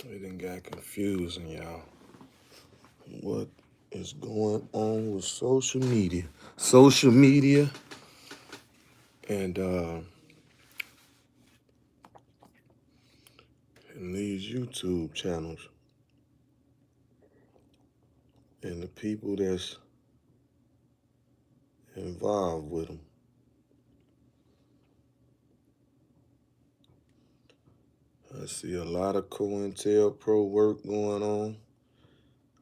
It done got confusing, y'all. What is going on with social media? Social media and these YouTube channels and the people that's involved with them. I see a lot of Cointelpro work going on,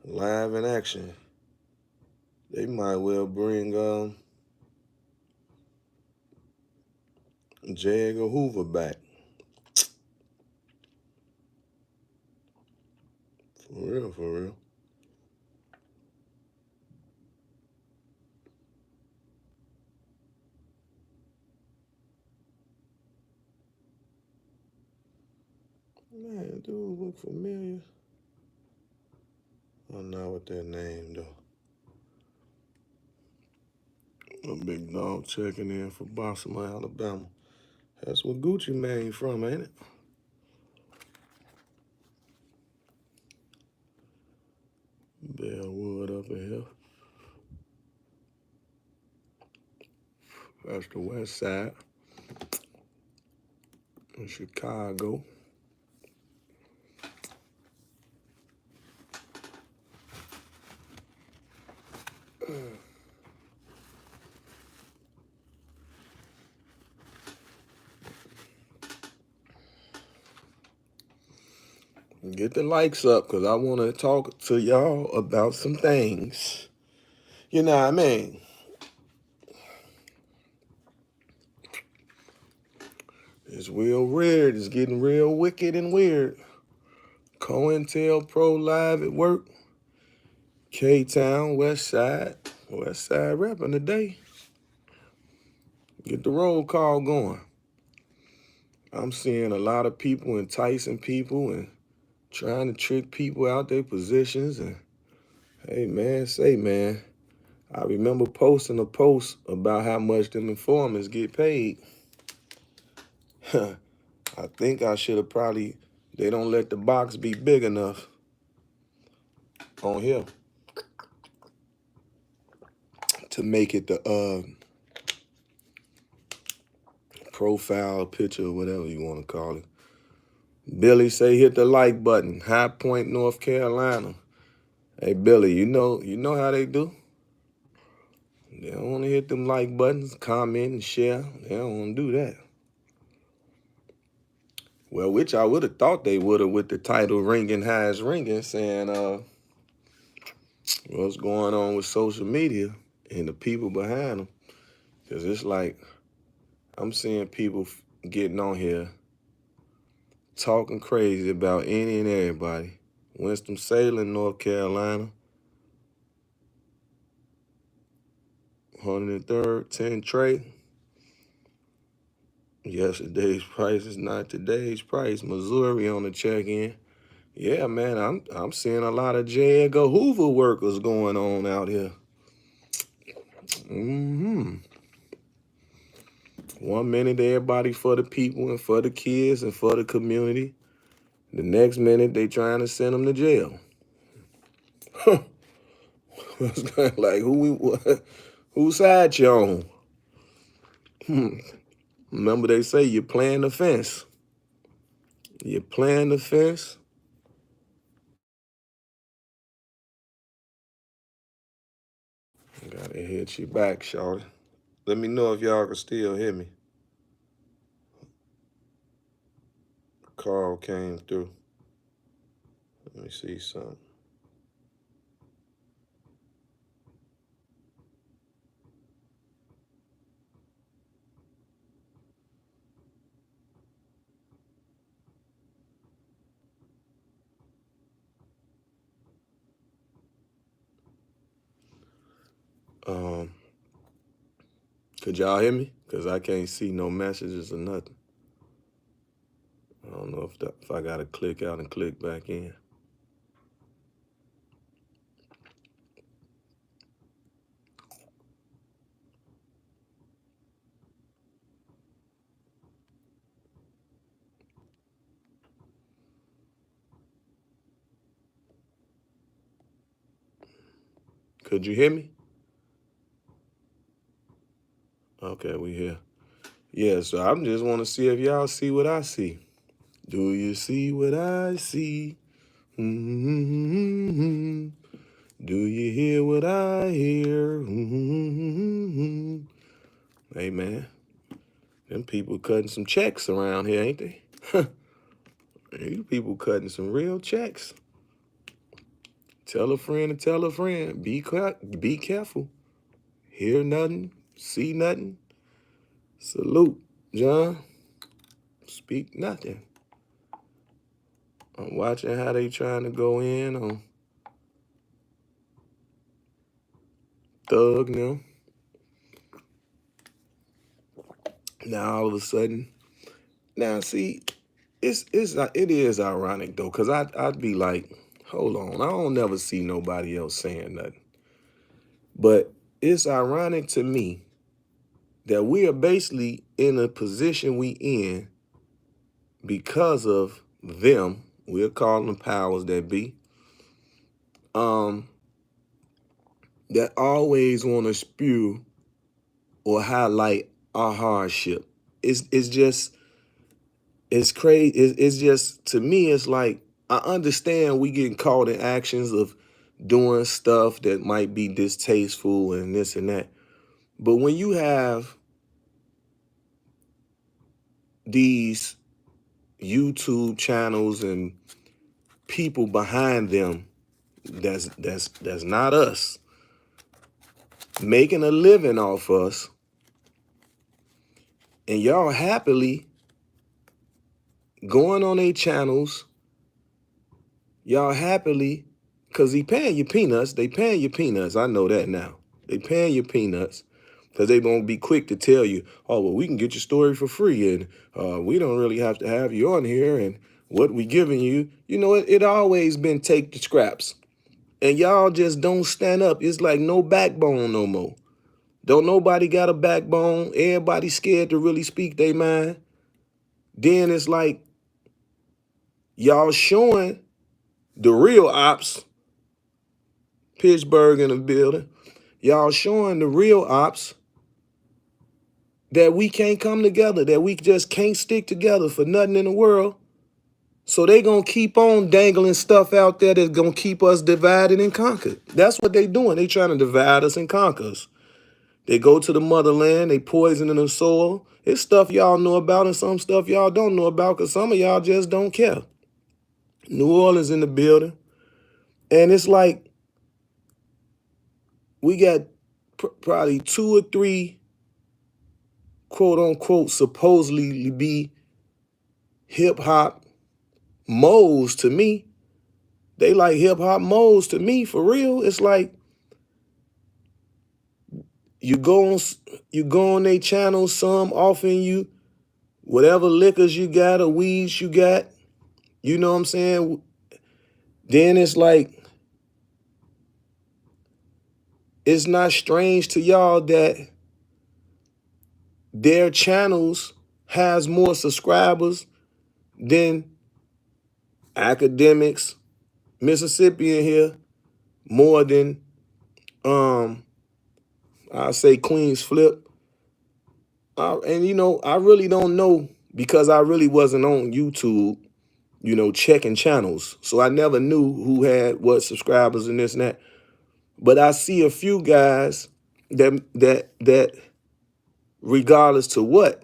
live in action. They might well bring J. Edgar Hoover back. For real, for real. Man, dude look familiar. I don't know what that name though. A big dog checking in for Baltimore, Alabama. That's where Gucci Mane from, ain't it? Bellwood up in here. That's the west side in Chicago. Get the likes up because I want to talk to y'all about some things. You know what I mean? It's real weird. It's getting real wicked and weird. Cointelpro live at work. K-Town, West Side. West Side rapping today. Get the roll call going. I'm seeing a lot of people enticing people and trying to trick people out their positions. And hey, man, I remember posting a post about how much them informants get paid. I think I should have they don't let the box be big enough on here to make it the profile picture or whatever you want to call it. Billy say hit the like button. High Point, North Carolina. Hey Billy, you know how they do. They don't want to hit them like buttons, comment and share. They don't want to do that. Well, which I would have thought they would have with the title Ringing Highs Ringing, saying what's going on with social media and the people behind them. Because it's like I'm seeing people getting on here talking crazy about any and everybody. Winston-Salem, North Carolina. 103rd, 10 Trey. Yesterday's price is not today's price. Missouri on the check-in. Yeah, man, I'm seeing a lot of J. Edgar Hoover workers going on out here. One minute everybody for the people and for the kids and for the community. The next minute they trying to send them to jail. It's kind of like whose side you on? Remember they say you're playing the fence. You're playing the fence. Gotta hit you back, shawty. Let me know if y'all can still hear me. Call came through. Let me see something. Could y'all hear me? Because I can't see no messages or nothing. I don't know if I gotta click out and click back in. Could you hear me? Okay, we here. Yeah, so I just want to see if y'all see what I see. Do you see what I see? Mm-hmm. Do you hear what I hear? Mm-hmm. Hey, man, them people cutting some checks around here, ain't they? These people cutting some real checks. Tell a friend to tell a friend. Be careful. Hear nothing, see nothing. Salute, John. Speak nothing. I'm watching how they trying to go in on Thug now. Now all of a sudden, now see, it is ironic though, cause I'd be like, hold on, I don't never see nobody else saying nothing. But it's ironic to me that we are basically in a position we in because of them. We'll call them powers that be. That always want to spew or highlight our hardship. It's just it's crazy. It's just, to me, it's like, I understand we getting caught in actions of doing stuff that might be distasteful and this and that. But when you have these YouTube channels and people behind them that's not us, making a living off us, and y'all happily going on their channels, y'all happily, because they paying you peanuts. They paying you peanuts. I know that now. They paying you peanuts because they going to be quick to tell you, oh, well, we can get your story for free, and we don't really have to have you on here, and what we giving you. You know, it always been take the scraps. And y'all just don't stand up. It's like no backbone no more. Don't nobody got a backbone. Everybody scared to really speak their mind. Then it's like y'all showing the real ops, Pittsburgh in the building. Y'all showing the real ops that we can't come together, that we just can't stick together for nothing in the world. So they gonna keep on dangling stuff out there that's gonna keep us divided and conquered. That's what they doing. They trying to divide us and conquer us. They go to the motherland, they poisoning the soil. It's stuff y'all know about and some stuff y'all don't know about because some of y'all just don't care. New Orleans in the building. And it's like we got probably 2 or 3 quote unquote supposedly be hip hop moles to me. They like hip hop moles to me, for real. It's like you go on their channel, some offering you whatever liquors you got or weeds you got. You know what I'm saying? Then it's like, it's not strange to y'all that their channels has more subscribers than academics, Mississippi in here, more than I say Queens Flip. And you know, I really don't know because I really wasn't on YouTube, you know, checking channels. So I never knew who had what subscribers and this and that. But I see a few guys that regardless to what,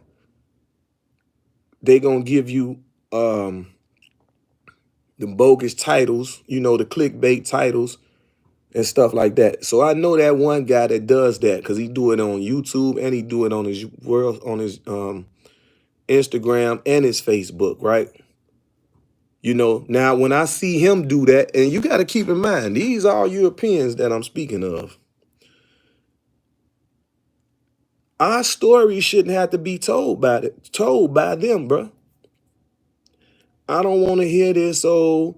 they gonna give you the bogus titles, you know, the clickbait titles and stuff like that. So I know that one guy that does that because he do it on YouTube and he do it on his Instagram and his Facebook, right? You know, now when I see him do that, and you got to keep in mind, these are all Europeans that I'm speaking of. Our story shouldn't have to be told by them, bro. I don't want to hear this. Oh,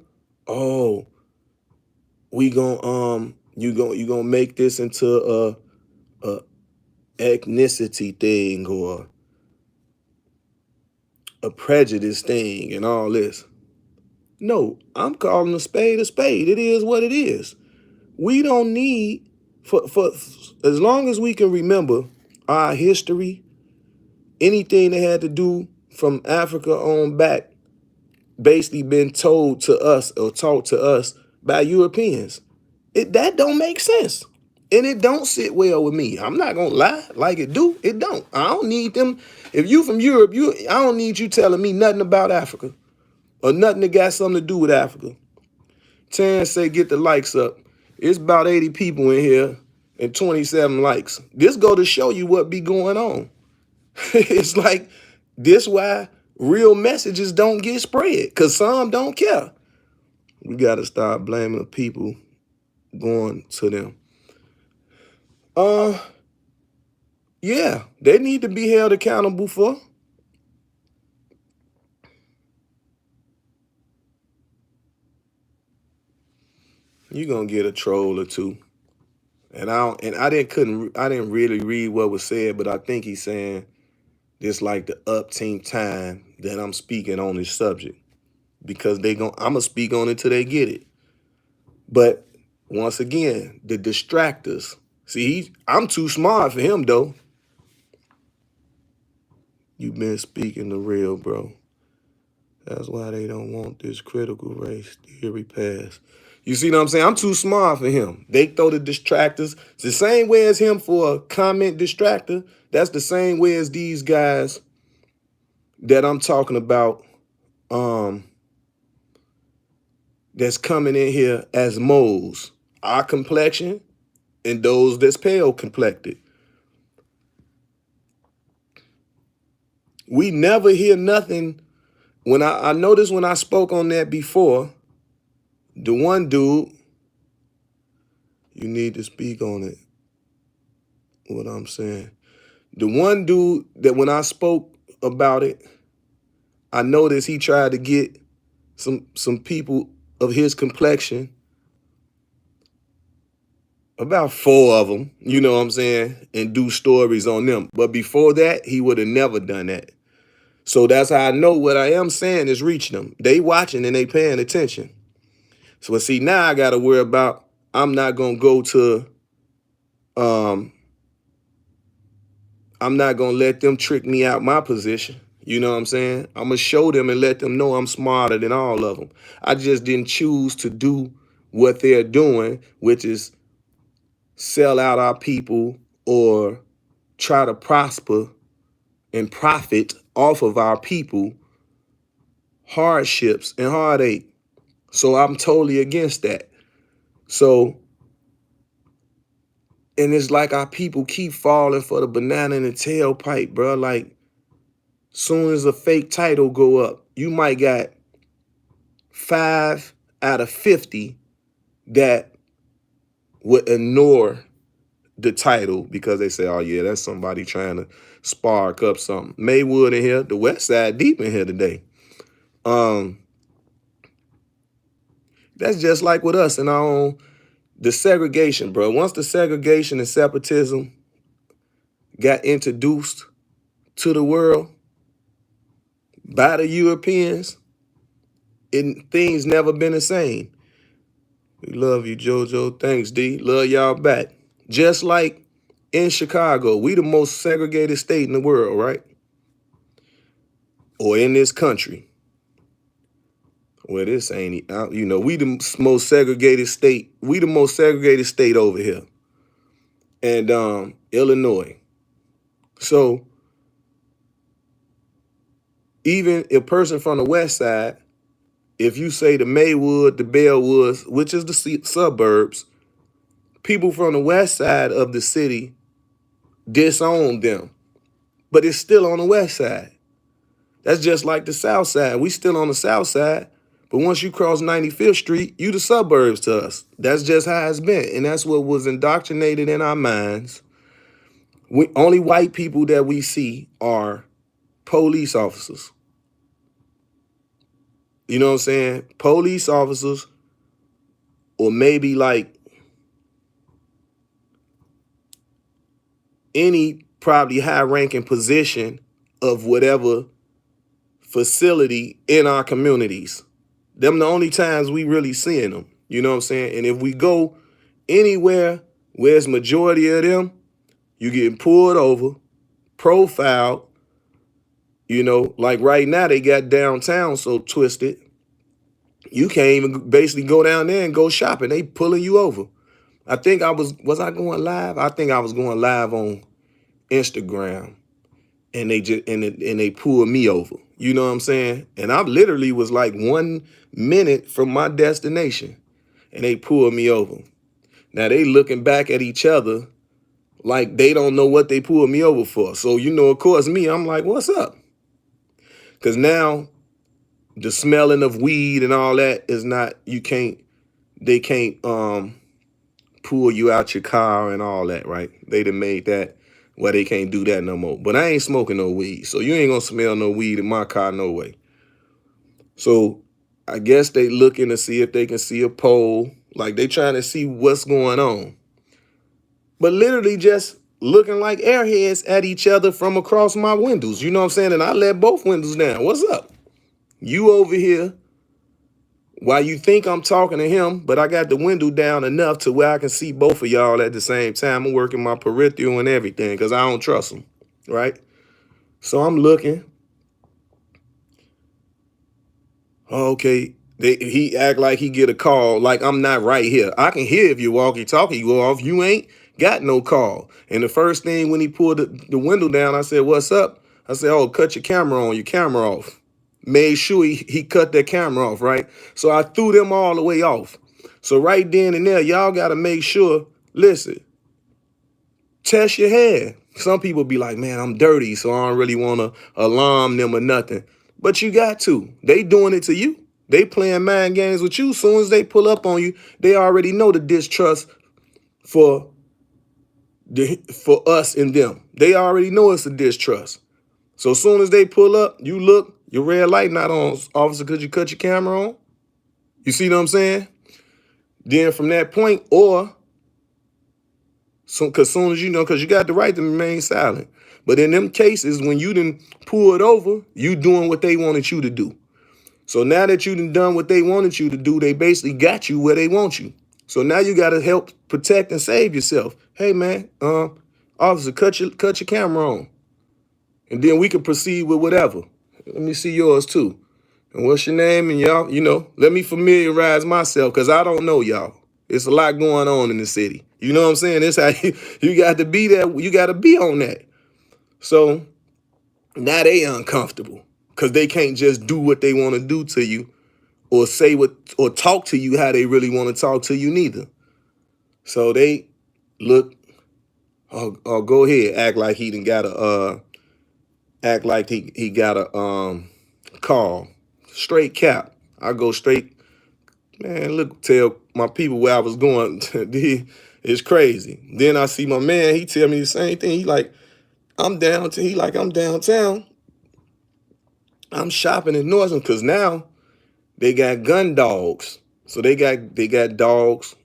we gonna you gonna make this into a ethnicity thing or a prejudice thing and all this. No, I'm calling a spade a spade. It is what it is. We don't need for as long as we can remember our history, anything that had to do from Africa on back basically been told to us or taught to us by Europeans. That don't make sense. And it don't sit well with me. I'm not gonna lie. Like it do, it don't. I don't need them. If you from Europe, I don't need you telling me nothing about Africa or nothing that got something to do with Africa. Tan say get the likes up. It's about 80 people in here and 27 likes. This go to show you what be going on. It's like this why real messages don't get spread, because some don't care. We got to start blaming the people going to them. Yeah, they need to be held accountable for. You're gonna get a troll or two. And I didn't really read what was said, but I think he's saying this like the upteenth time that I'm speaking on this subject. Because I'ma speak on it till they get it. But once again, the distractors. See, I'm too smart for him though. You've been speaking the real, bro. That's why they don't want this critical race theory passed. You see what I'm saying? I'm too smart for him. They throw the distractors. It's the same way as him for a comment distractor. That's the same way as these guys that I'm talking about that's coming in here as moles. Our complexion and those that's pale complected. We never hear nothing. When I noticed when I spoke on that before, the one dude, you need to speak on it. What I'm saying. The one dude that when I spoke about it, I noticed he tried to get some people of his complexion, about 4 of them, you know what I'm saying, and do stories on them. But before that, he would have never done that. So that's how I know what I am saying is reaching them. They watching and they paying attention. So see, now I got to worry about, I'm not going to go to, I'm not going to let them trick me out my position. You know what I'm saying? I'm going to show them and let them know I'm smarter than all of them. I just didn't choose to do what they're doing, which is sell out our people or try to prosper and profit off of our people, hardships and heartache. So I'm totally against that. So, and it's like our people keep falling for the banana in the tailpipe, bro. Like, soon as a fake title go up, you might got 5 out of 50 that would ignore the title because they say, oh yeah, that's somebody trying to spark up something. Maywood in here, the West Side deep in here today. That's just like with us and our own, the segregation, bro. Once the segregation and separatism got introduced to the world by the Europeans, things never been the same. We love you, JoJo. Thanks, D. Love y'all back. Just like in Chicago, we the most segregated state in the world, right? Or in this country. Well, this ain't, you know, we the most segregated state. We the most segregated state over here. And Illinois. So even a person from the West Side, if you say the Maywood, the Bellwoods, which is the suburbs, people from the West Side of the city disown them. But it's still on the West Side. That's just like the South Side. We still on the South Side. But once you cross 95th Street, you the suburbs to us. That's just how it's been. And that's what was indoctrinated in our minds. Only white people that we see are police officers. You know what I'm saying? Police officers, or maybe like any probably high-ranking position of whatever facility in our communities. Them the only times we really seeing them. You know what I'm saying? And if we go anywhere Where's majority of them? You getting pulled over, profiled. You know, like right now they got downtown so twisted. You can't even basically go down there and go shopping. They pulling you over. I think was I going live? I think I was going live on Instagram, and they pulled me over. You know what I'm saying? And I literally was like 1 minute from my destination, and they pulled me over. Now they looking back at each other like they don't know what they pulled me over for. So, you know, of course, I'm like, what's up? Because now the smelling of weed and all that is not, they can't pull you out your car and all that, right? They done made that where they can't do that no more. But I ain't smoking no weed, so you ain't gonna smell no weed in my car, no way. So I guess they looking to see if they can see a pole, like they trying to see what's going on. But literally just looking like airheads at each other from across my windows. You know what I'm saying? And I let both windows down. What's up? You over here while you think I'm talking to him, but I got the window down enough to where I can see both of y'all at the same time. I'm working my peripheral and everything because I don't trust them, right? So I'm looking. Okay, he act like he get a call, like I'm not right here. I can hear if you walkie-talkie go off. You ain't got no call. And the first thing when he pulled the window down, I said, what's up? I said, oh, cut your camera on, your camera off. Made sure he cut that camera off, right? So I threw them all the way off. So right then and there, y'all got to make sure, listen, test your hair. Some people be like, man, I'm dirty, so I don't really want to alarm them or nothing. But you got to. They doing it to you. They playing mind games with you. As soon as they pull up on you, they already know the distrust for us and them. They already know it's a distrust. So as soon as they pull up, you look, your red light not on, officer, could you cut your camera on? You see what I'm saying? Then from that point, or so, cause soon as you know, cause you got the right to remain silent. But in them cases, when you done pulled over, you doing what they wanted you to do. So now that you done what they wanted you to do, they basically got you where they want you. So now you got to help protect and save yourself. Hey man, officer, cut your camera on, and then we can proceed with whatever. Let me see yours too. And what's your name? And y'all, you know, let me familiarize myself because I don't know y'all. It's a lot going on in the city. You know what I'm saying? It's how you got to be there. You got to be on that. So now they uncomfortable because they can't just do what they want to do to you or say what or talk to you how they really want to talk to you neither. So they look, oh go ahead, act like he done got a act like he got a call. Straight cap. I go straight, man, look, tell my people where I was going. It's crazy. Then I see my man, he tell me the same thing. He like, I'm downtown. I'm shopping in Northern because now they got gun dogs. So they got dogs,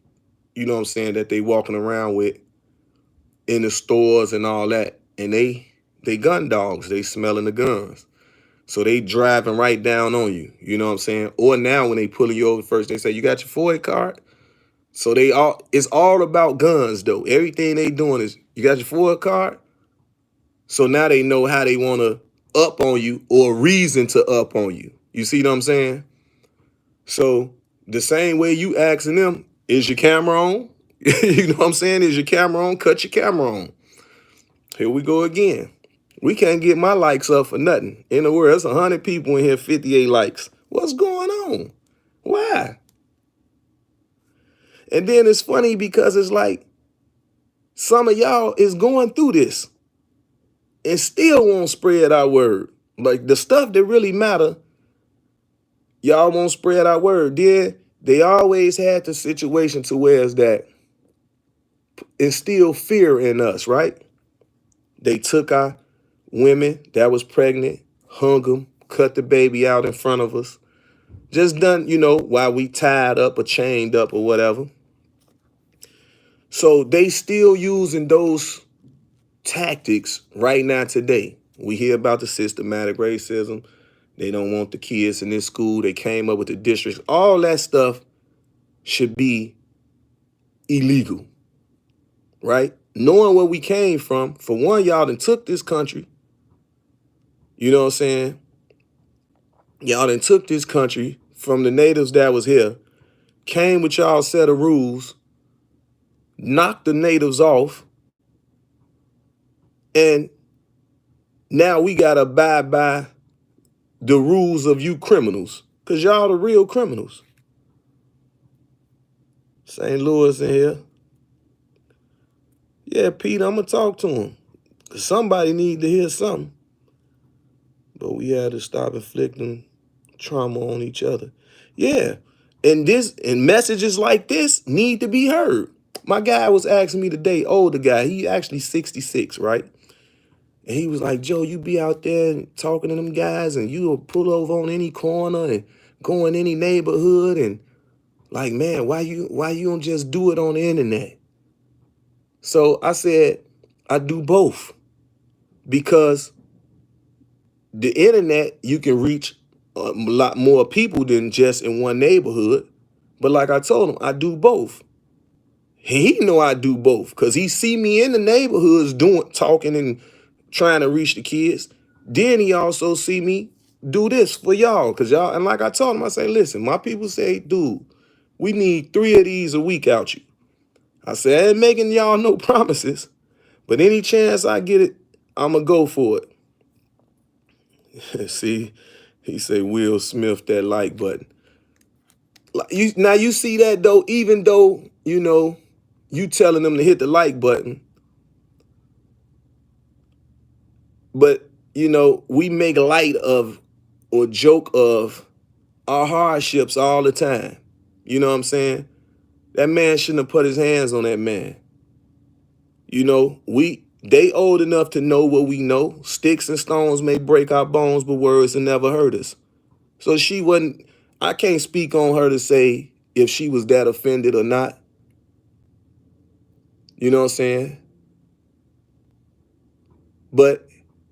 you know what I'm saying, that they walking around with in the stores and all that. And they gun dogs. They smelling the guns. So they driving right down on you. You know what I'm saying? Or now when they pulling you over first, they say, you got your FOID card? So it's all about guns though. Everything they doing is, you got your FOID card? So now they know how they want to up on you or reason to up on you. You see what I'm saying? So the same way you asking them, is your camera on? You know what I'm saying? Is your camera on? Cut your camera on. Here we go again. We can't get my likes up for nothing. In the world, there's 100 people in here, 58 likes. What's going on? Why? And then it's funny because it's like some of y'all is going through this and still won't spread our word. Like the stuff that really matter, y'all won't spread our word. Then they always had the situation to where it's that instill fear in us, right? They took our women that was pregnant, hung them, cut the baby out in front of us. Just done, you know, while we tied up or chained up or whatever. So they still using those tactics right now today. We hear about the systematic racism. They don't want the kids in this school. They came up with the districts. All that stuff should be illegal. right? Knowing where we came from, for one, y'all done took this country. You know what I'm saying? Y'all done took this country from the natives that was here, came with y'all set of rules, knocked the natives off, and now we gotta abide by the rules of you criminals, because y'all the real criminals. St. Louis in here. Yeah, Pete, I'm gonna talk to him. Somebody need to hear something. But we had to stop inflicting trauma on each other. Yeah. And messages like this need to be heard. My guy was asking me today, older guy, he actually 66, right? And he was like, Joe, you be out there and talking to them guys and you'll pull over on any corner and go in any neighborhood and like, man, why you don't just do it on the internet? So I said, I do both because the internet, you can reach a lot more people than just in one neighborhood. But like I told him, I do both. He know I do both because he see me in the neighborhoods talking and trying to reach the kids. Then he also see me do this for y'all because y'all, and like I told him, I say, listen, my people say, dude, we need 3 of these a week out you. I said, I ain't making y'all no promises, but any chance I get it, I'ma go for it. See, he say Will Smith that like button. Now you see that though, even though, you telling them to hit the like button, but we make light of or joke of our hardships all the time. You know what I'm saying? That man shouldn't have put his hands on that man. They old enough to know what we know. Sticks and stones may break our bones, but words will never hurt us. So I can't speak on her to say if she was that offended or not. You know what I'm saying? But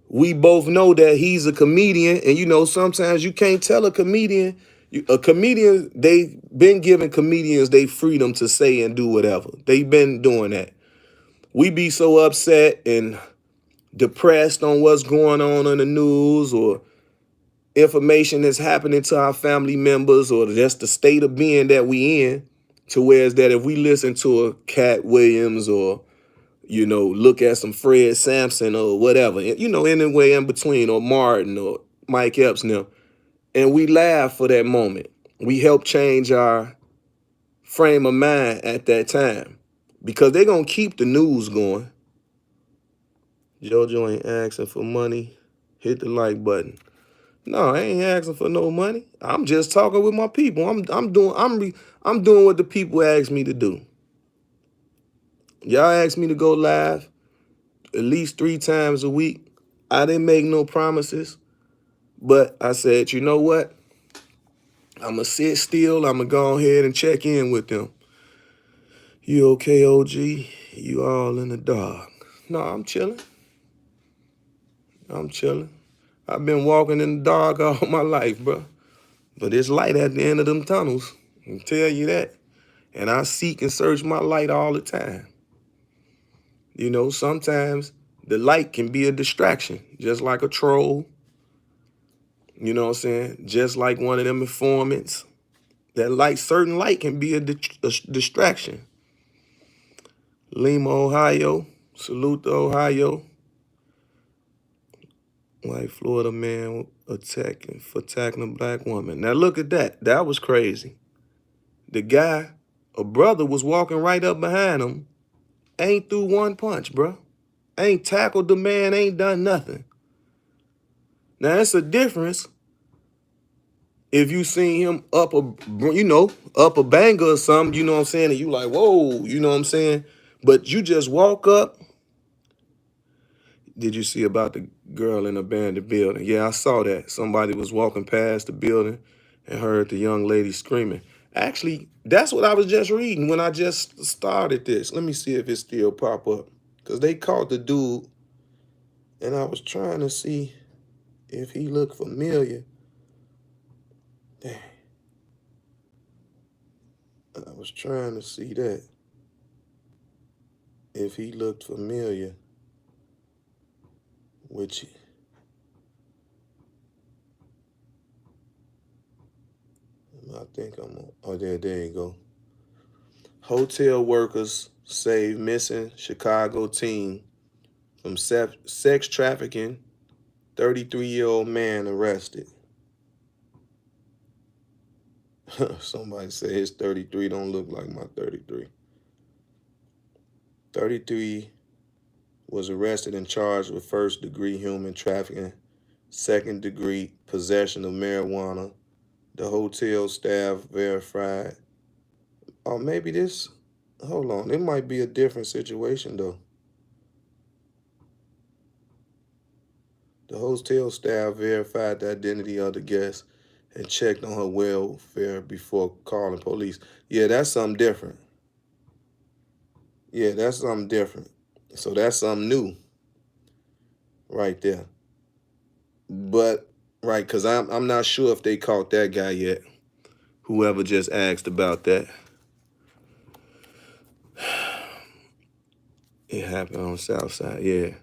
we both know that he's a comedian, and sometimes you can't tell a comedian. They've been giving comedians they freedom to say and do whatever. They've been doing that. We be so upset and depressed on what's going on in the news or information that's happening to our family members or just the state of being that we in, to where is that if we listen to a Cat Williams or look at some Fred Sampson or whatever, anywhere in between, or Martin or Mike Epps now, and we laugh for that moment. We help change our frame of mind at that time because they're going to keep the news going. JoJo ain't asking for money. Hit the like button. No, I ain't asking for no money. I'm just talking with my people. I'm doing what the people ask me to do. Y'all asked me to go live at least 3 times a week. I didn't make no promises, but I said, you know what? I'm going to sit still. I'm going to go ahead and check in with them. You okay, OG? You all in the dark. No, I'm chilling. I've been walking in the dark all my life, bro. But it's light at the end of them tunnels. I can tell you that. And I seek and search my light all the time. Sometimes the light can be a distraction, just like a troll. You know what I'm saying? Just like one of them informants. Certain light can be a distraction. Lima, Ohio. Salute to Ohio. White Florida man attacking a black woman. Now look at that. That was crazy. The guy, a brother, was walking right up behind him. Ain't threw one punch, bro. Ain't tackled the man, ain't done nothing. Now, it's a difference if you seen him up a banger or something, you know what I'm saying, and you like, whoa, you know what I'm saying? But you just walk up. Did you see about the girl in the abandoned building? Yeah, I saw that. Somebody was walking past the building and heard the young lady screaming. Actually, that's what I was just reading when I just started this. Let me see if it still pop up. Because they caught the dude, and I was trying to see if he looked familiar. Dang. I was trying to see that. if he looked familiar, which I think I'm on. Oh, there you go. Hotel workers save missing Chicago teen from sex trafficking. 33-year-old man arrested. Somebody said his 33 don't look like my 33. 33 was arrested and charged with first-degree human trafficking, second-degree possession of marijuana. The hotel staff verified. Oh, maybe this. Hold on. It might be a different situation, though. The hotel staff verified the identity of the guest and checked on her welfare before calling police. Yeah, that's something different. Yeah, that's something different. So that's something new right there. But, right, because I'm not sure if they caught that guy yet. Whoever just asked about that. It happened on the South Side, yeah.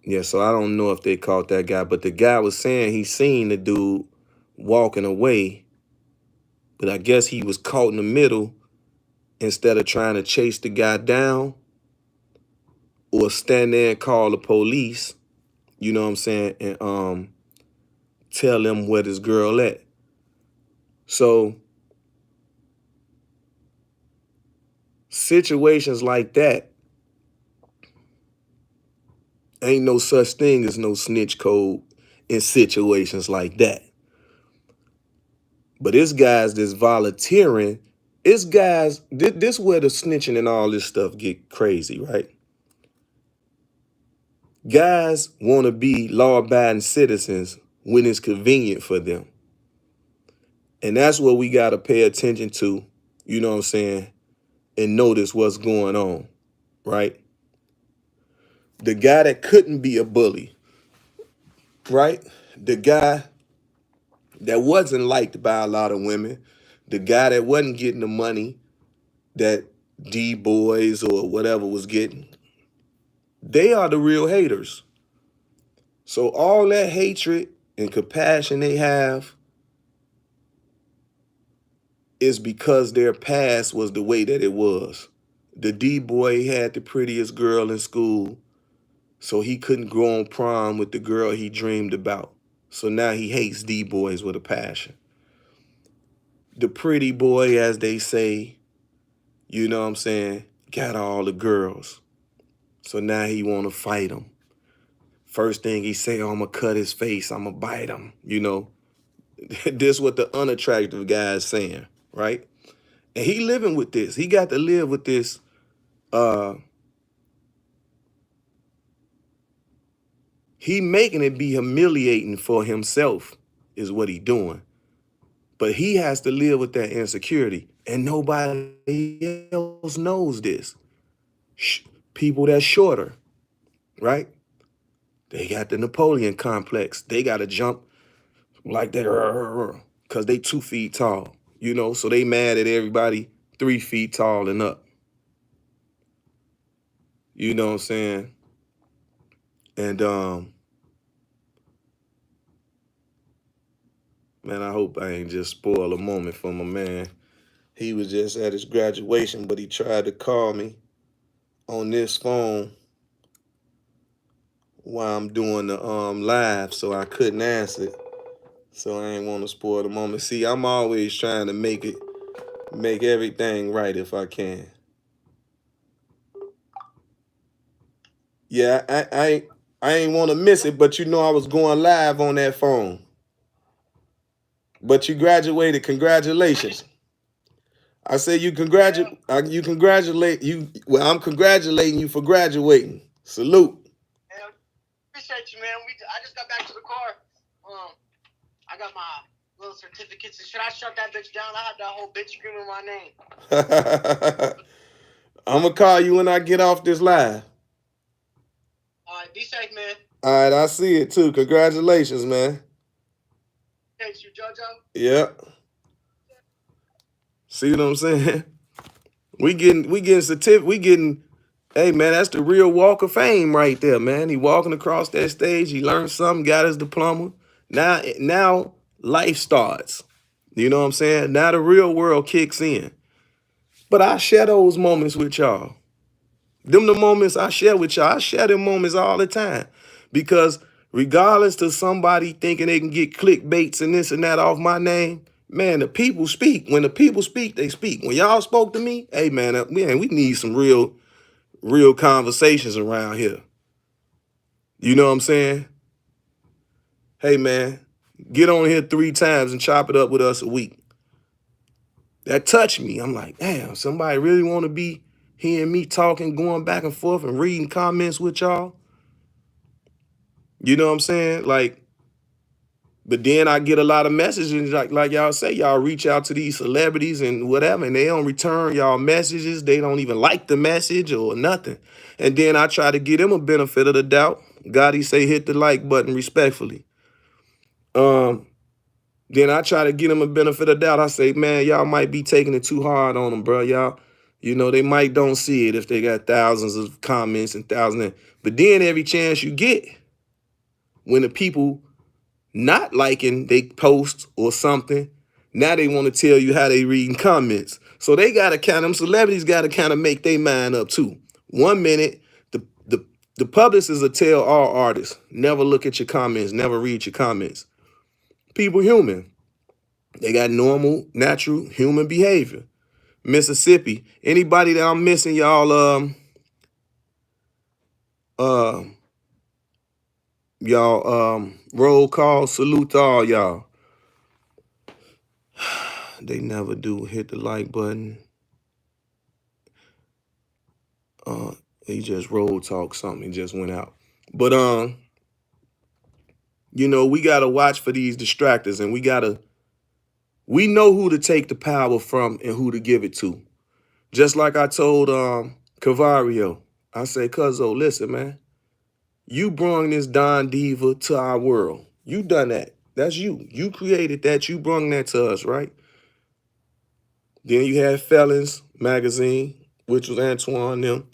Yeah, so I don't know if they caught that guy, but the guy was saying he seen the dude walking away, but I guess he was caught in the middle. Instead of trying to chase the guy down or stand there and call the police, you know what I'm saying, and tell them where this girl at. So situations like that, ain't no such thing as no snitch code in situations like that. But it's guys that's volunteering. It's guys, this where the snitching and all this stuff get crazy, right? Guys want to be law-abiding citizens when it's convenient for them. And that's what we got to pay attention to, you know what I'm saying, and notice what's going on, right? The guy that couldn't be a bully, right? The guy that wasn't liked by a lot of women, the guy that wasn't getting the money that D-boys or whatever was getting, they are the real haters. So all that hatred and compassion they have is because their past was the way that it was. The D-boy had the prettiest girl in school, so he couldn't go on prom with the girl he dreamed about. So now he hates D-boys with a passion. The pretty boy, as they say, you know what I'm saying, got all the girls. So now he want to fight them. First thing he say, oh, I'm going to cut his face, I'm going to bite him, you know. This what the unattractive guy is saying, right? And he living with this. He got to live with this. He making it be humiliating for himself is what he doing. But he has to live with that insecurity. And nobody else knows this. People that's shorter, right? They got the Napoleon complex. They got to jump like that because they 2 feet tall, you know? So they mad at everybody 3 feet tall and up. You know what I'm saying? And, man, I hope I ain't just spoil a moment for my man. He was just at his graduation, but he tried to call me on this phone while I'm doing the live, so I couldn't answer it. So I ain't want to spoil the moment. See, I'm always trying to make everything right if I can. Yeah, I ain't want to miss it, but you know I was going live on that phone. But you graduated, congratulations. I say you congratulate you. Well, I'm congratulating you for graduating. Salute. Yeah, appreciate you, man. I just got back to the car. I got my little certificates. Should I shut that bitch down? I had that whole bitch screaming my name. I'm gonna call you when I get off this live. All right, be safe, man. All right, I see it too. Congratulations, man. Thanks, you, JoJo. Yep. See what I'm saying? We getting certificate. We getting. Hey man, that's the real Walk of Fame right there, man. He walking across that stage. He learned something, got his diploma. Now life starts. You know what I'm saying? Now the real world kicks in. But I share those moments with y'all. Them the moments I share with y'all. I share them moments all the time. Because regardless to somebody thinking they can get clickbaits and this and that off my name, man, the people speak. When the people speak, they speak. When y'all spoke to me, hey man, we need some real conversations around here. You know what I'm saying? Hey man, get on here 3 times and chop it up with us a week. That touched me. I'm like, damn, somebody really want to be hearing me talking, going back and forth and reading comments with y'all. You know what I'm saying? Like, but then I get a lot of messages like y'all say, y'all reach out to these celebrities and whatever, and they don't return y'all messages. They don't even like the message or nothing. And then I try to give them a benefit of the doubt. Gotti say hit the like button respectfully. Then I try to give them a benefit of doubt. I say, man, y'all might be taking it too hard on them, bro. Y'all, they might don't see it if they got thousands of comments and thousands. But then every chance you get, when the people not liking they post or something, now they want to tell you how they reading comments. So they gotta them celebrities gotta kind of make their mind up too. 1 minute, the publicists will tell all artists, never look at your comments, never read your comments. People human. They got normal, natural human behavior. Mississippi. Anybody that I'm missing, y'all, roll call, salute to all y'all. They never do hit the like button. He just roll talk something, just went out. But we gotta watch for these distractors, and we know who to take the power from and who to give it to. Just like I told Cavario, I say, Cuzzo, listen, man, you brought this Don Diva to our world. You done that. That's you. You created that. You brought that to us, right? Then you had Felons magazine, which was Antoine them.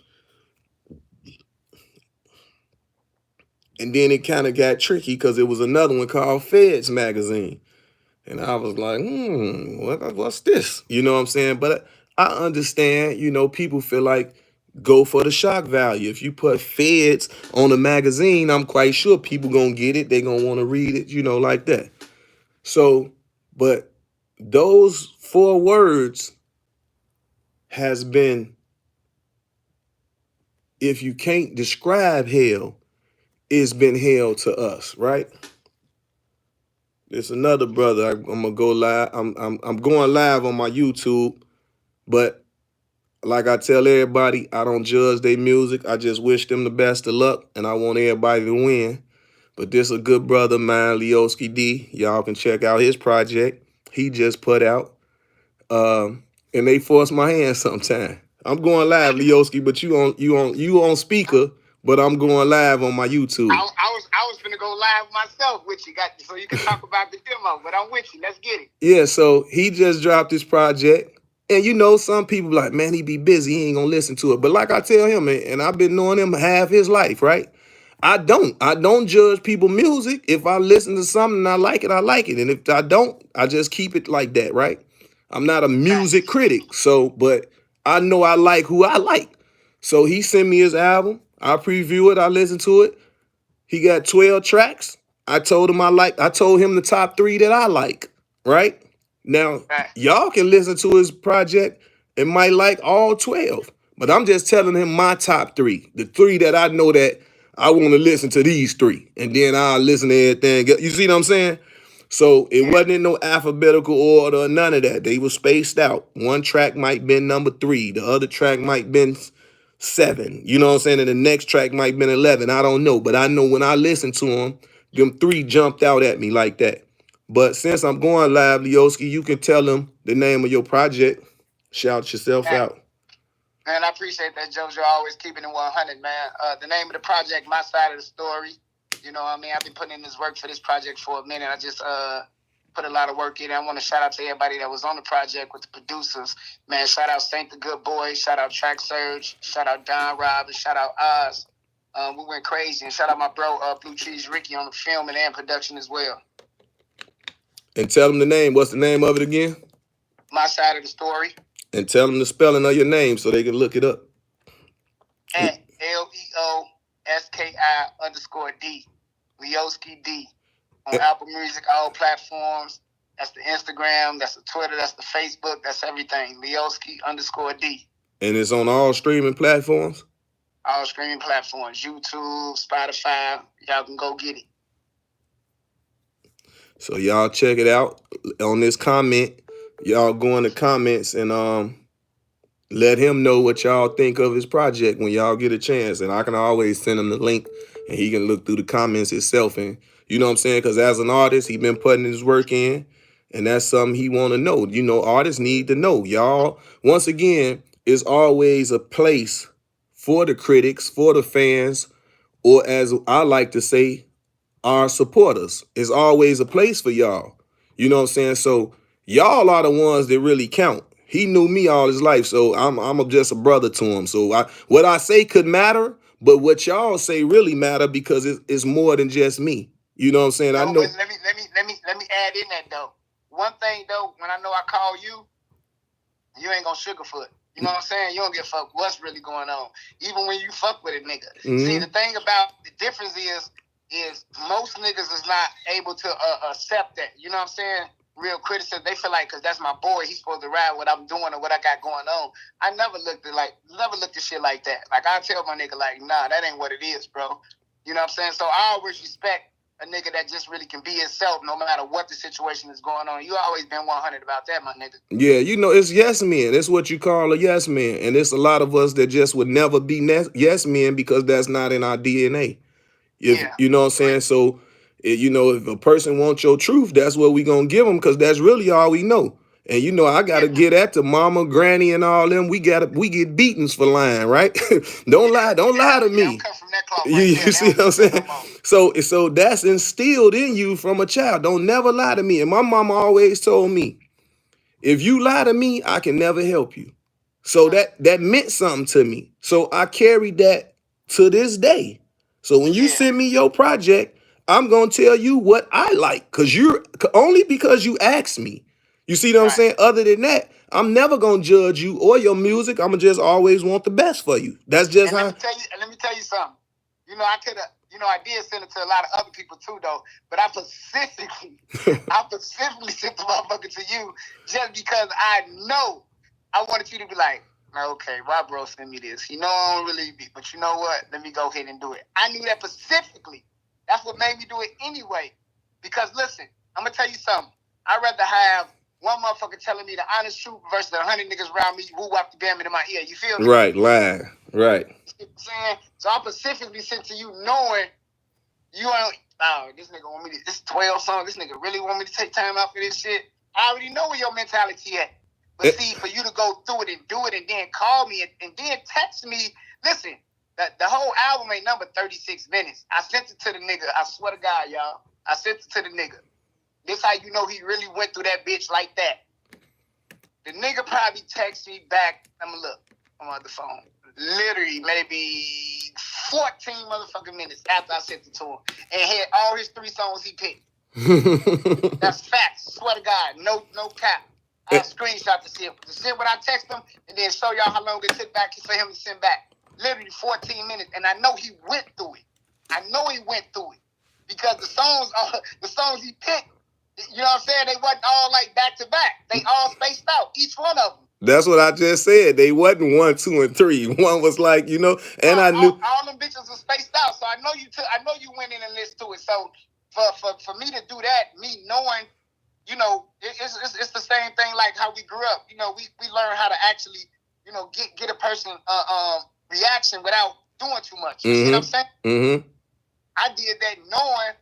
And then it kind of got tricky because it was another one called Feds magazine. And I was like, what's this? You know what I'm saying? But I understand, people feel like go for the shock value. If you put Feds on a magazine, I'm quite sure people gonna get it. They gonna want to read it, like that. So, but those 4 words has been, if you can't describe hell, it's been hell to us, right? There's another brother. I'm gonna go live. I'm going live on my YouTube, but like I tell everybody, I don't judge their music. I just wish them the best of luck, and I want everybody to win. But this a good brother of mine, Leoski D. Y'all can check out his project. He just put out. And they force my hand sometime. I'm going live, Leoski, but you on speaker, but I'm going live on my YouTube. I was gonna go live myself with you, so you can talk about the demo. But I'm with you. Let's get it. Yeah, so he just dropped his project. And some people like, man, he be busy. He ain't gonna listen to it. But like I tell him, and I've been knowing him half his life, right? I don't judge people music. If I listen to something and I like it, I like it. And if I don't, I just keep it like that, right? I'm not a music critic. So, but I know I like who I like. So he sent me his album. I preview it. I listen to it. He got 12 tracks. I told him the top 3 that I like, right? Now, y'all can listen to his project and might like all 12. But I'm just telling him my top 3. The 3 that I know that I want to listen to these 3. And then I'll listen to everything. You see what I'm saying? So it wasn't in no alphabetical order or none of that. They were spaced out. One track might been number 3. The other track might been 7. You know what I'm saying? And the next track might been 11. I don't know. But I know when I listened to them 3 jumped out at me like that. But since I'm going live, Leoski, you can tell them the name of your project. Shout yourself out. Man, I appreciate that, JoJo. Always keeping it 100, man. The name of the project, My Side of the Story. You know what I mean? I've been putting in this work for this project for a minute. I just put a lot of work in. I want to shout out to everybody that was on the project with the producers. Man, shout out Saint the Good Boy, shout out Track Surge, shout out Don Rob, and shout out Oz. We went crazy. And shout out my bro, Blue Cheese Ricky, on the filming and production as well. And tell them the name. What's the name of it again? My Side of the Story. And tell them the spelling of your name so they can look it up. At LEOSKI_D. Leoski D. On Apple Music, all platforms. That's the Instagram, that's the Twitter, that's the Facebook, that's everything. Leoski_D. And it's on all streaming platforms? All streaming platforms. YouTube, Spotify. Y'all can go get it. So y'all check it out on this comment. Y'all go in the comments and let him know what y'all think of his project when y'all get a chance. And I can always send him the link and he can look through the comments himself. And you know what I'm saying? Because as an artist, he been putting his work in. And that's something he want to know. You know, artists need to know. Y'all, once again, it's always a place for the critics, for the fans, or as I like to say, our supporters. It's always a place for y'all. You know what I'm saying? So y'all are the ones that really count. He knew me all his life, so I'm just a brother to him. So what I say could matter, but what y'all say really matter because it's more than just me. You know what I'm saying? I know. Let me add in that though. One thing though, when I know I call you, you ain't gonna sugarfoot. You know what I'm saying? You don't give a fuck what's really going on, even when you fuck with a nigga. Mm-hmm. See, the thing about the difference is most niggas is not able to accept that. You know what I'm saying? Real criticism. They feel like, because that's my boy, he's supposed to ride what I'm doing or what I got going on. I never looked at shit like that. Like, I tell my nigga, like, nah, that ain't what it is, bro. You know what I'm saying? So I always respect a nigga that just really can be himself no matter what the situation is going on. You always been 100 about that, my nigga. Yeah, you know, it's yes men. That's what you call a yes man. And it's a lot of us that just would never be yes men because that's not in our DNA. You know what I'm saying? So, you know, if a person wants your truth, that's what we going to give them because that's really all we know. And, you know, I got to get at to mama, granny, and all them. We get beatings for lying, right? Don't lie to me. Come from that cloth you see what I'm saying? So that's instilled in you from a child. Don't never lie to me. And my mama always told me, if you lie to me, I can never help you. So that meant something to me. So I carried that to this day. So when you send me your project, I'm going to tell you what I like because only because you asked me. You see what I'm saying? Other than that, I'm never going to judge you or your music. I'm going to just always want the best for you. That's just how. Let me tell you something. You know, I could have, I did send it to a lot of other people too, though. But I specifically sent the motherfucker to you just because I know I wanted you to be like, okay, why bro send me this? You know I don't really be, but you know what? Let me go ahead and do it. I knew that specifically. That's what made me do it anyway. Because listen, I'm gonna tell you something. I'd rather have one motherfucker telling me the honest truth versus 100 niggas around me who wop the bam in my ear. You feel me? Right, lie. Right. You know what I'm saying? So I specifically sent to you knowing you ain't, this nigga want me to, this 12 song, this nigga really want me to take time out for this shit. I already know where your mentality at. But see, for you to go through it and do it and then call me and then text me, listen, the whole album ain't number 36 minutes. I sent it to the nigga. I swear to God, y'all. I sent it to the nigga. This how you know he really went through that bitch like that. The nigga probably text me back. I'm gonna look on the phone. Literally maybe 14 motherfucking minutes after I sent it to him. And had all his 3 songs he picked. That's facts. Swear to God. No cap. I screenshot the shit when I text him and then show y'all how long it took back for him to send back. Literally 14 minutes. And I know he went through it. Because the songs he picked, you know what I'm saying? They wasn't all like back to back. They all spaced out, each one of them. That's what I just said. They wasn't 1, 2, and 3. One was like, and I knew all them bitches were spaced out. So I know you went in and listened to it. So for me to do that, me knowing, it's the same thing like how we grew up. We learn how to actually, get a person reaction without doing too much. You see what I'm saying? Mm-hmm. I did that knowing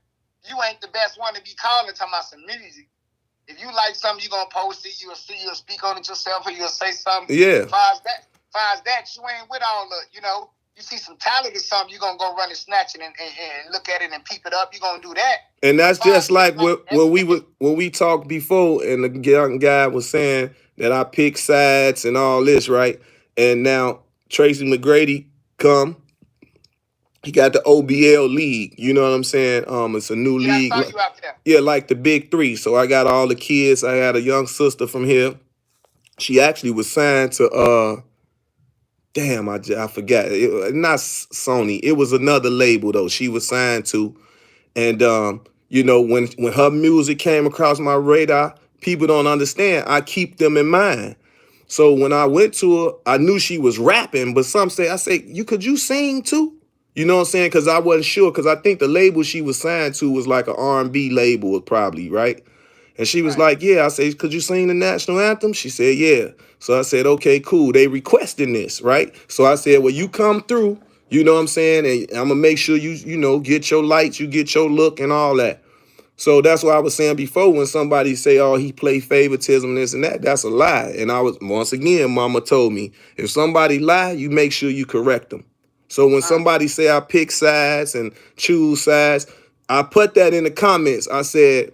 you ain't the best one to be calling talking about some music. If you like something, you gonna post it. You'll speak on it yourself, or you'll say something. Yeah. Far as that, you ain't with all the, you you see some talent or something, you're gonna go run and snatch it and look at it and peep it up. You're gonna do that. And that's just like when we talked before, and the young guy was saying that I pick sides and all this, right? And now Tracy McGrady come. He got the OBL league. You know what I'm saying? It's a new league. I saw you out there. Yeah, like the big three. So I got all the kids. I had a young sister from here. She actually was signed to damn, I forgot. Not Sony. It was another label though. She was signed to, and you know, when her music came across my radar, people don't understand. I keep them in mind. So when I went to her, I knew she was rapping, but I say, could you sing too? You know what I'm saying? Because I wasn't sure, because I think the label she was signed to was like an R&B label, probably, right? And she was like, yeah. I said, could you sing the national anthem? She said, yeah. So I said, okay, cool. They requesting this, right? So I said, well, you come through, you know what I'm saying? And I'm going to make sure you know, get your lights, you get your look and all that. So that's what I was saying before, when somebody say, oh, he play favoritism, this and that, that's a lie. And once again, mama told me, if somebody lie, you make sure you correct them. So when somebody say I pick sides and choose sides, I put that in the comments. I said,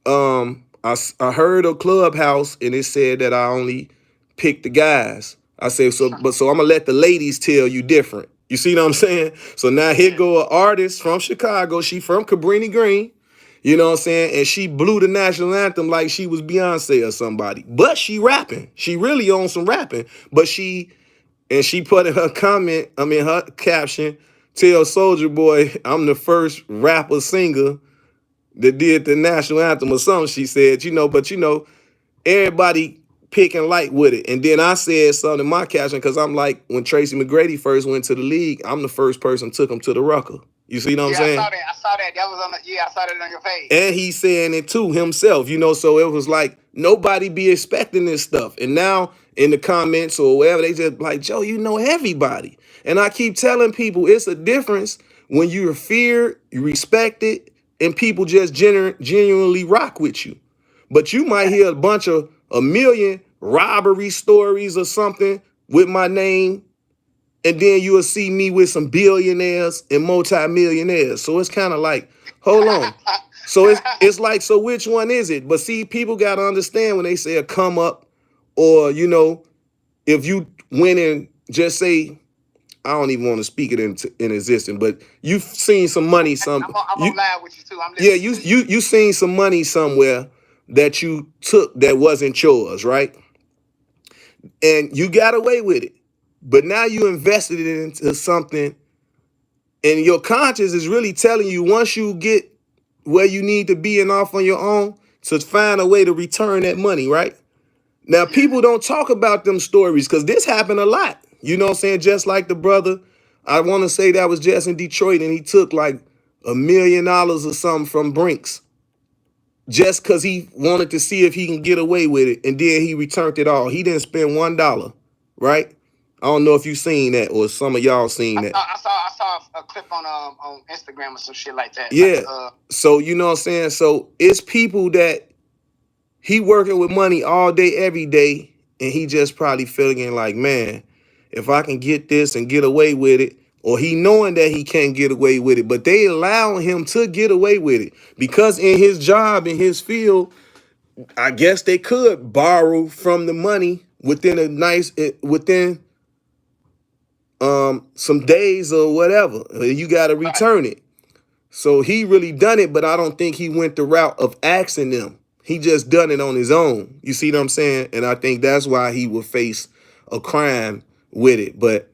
I heard a Clubhouse and it said that I only pick the guys. I said, so I'm gonna let the ladies tell you different. You see what I'm saying? So now here go an artist from Chicago. She from Cabrini Green. You know what I'm saying? And she blew the national anthem like she was Beyonce or somebody. But she rapping. She really on some rapping. But she put in her comment, her caption, tell Soulja Boy, I'm the first rapper singer that did the national anthem or something, she said, but everybody picking light with it. And then I said something in my caption, because I'm like, when Tracy McGrady first went to the league, I'm the first person took him to the Rucker. You see what I'm saying? I saw that. That was I saw that on your page. And he's saying it too himself, so it was like nobody be expecting this stuff. And now in the comments or wherever, they just like, Joe, you know everybody. And I keep telling people it's a difference when you're feared, you respect it, and people just genuinely rock with you. But you might hear a million robbery stories or something with my name, and then you'll see me with some billionaires and multimillionaires. So it's kind of like, hold on. So it's like, so which one is it? But see, people got to understand when they say a come up, or, if you went and just say, I don't even want to speak it in existence, but you've seen some money. I'm on live with you too. I'm listening. Yeah, you seen some money somewhere that you took that wasn't yours, right? And you got away with it. But now you invested it into something, and your conscience is really telling you, once you get where you need to be and off on your own, to find a way to return that money, right? Now, people don't talk about them stories because this happened a lot. You know what I'm saying? Just like the brother, I want to say that was just in Detroit, and he took like $1 million or something from Brinks just because he wanted to see if he can get away with it, and then he returned it all. He didn't spend $1, right? I don't know if you seen that, or some of y'all seen that. I saw a clip on Instagram or some shit like that. Yeah. So you know what I'm saying? So it's people that he working with money all day, every day, and he just probably feeling like, man, if I can get this and get away with it, or he knowing that he can't get away with it, but they allowing him to get away with it because in his job, in his field, I guess they could borrow from the money within some days or whatever. You got to return it. So he really done it, but I don't think he went the route of asking them. He just done it on his own. You see what I'm saying? And I think that's why he would face a crime with it. But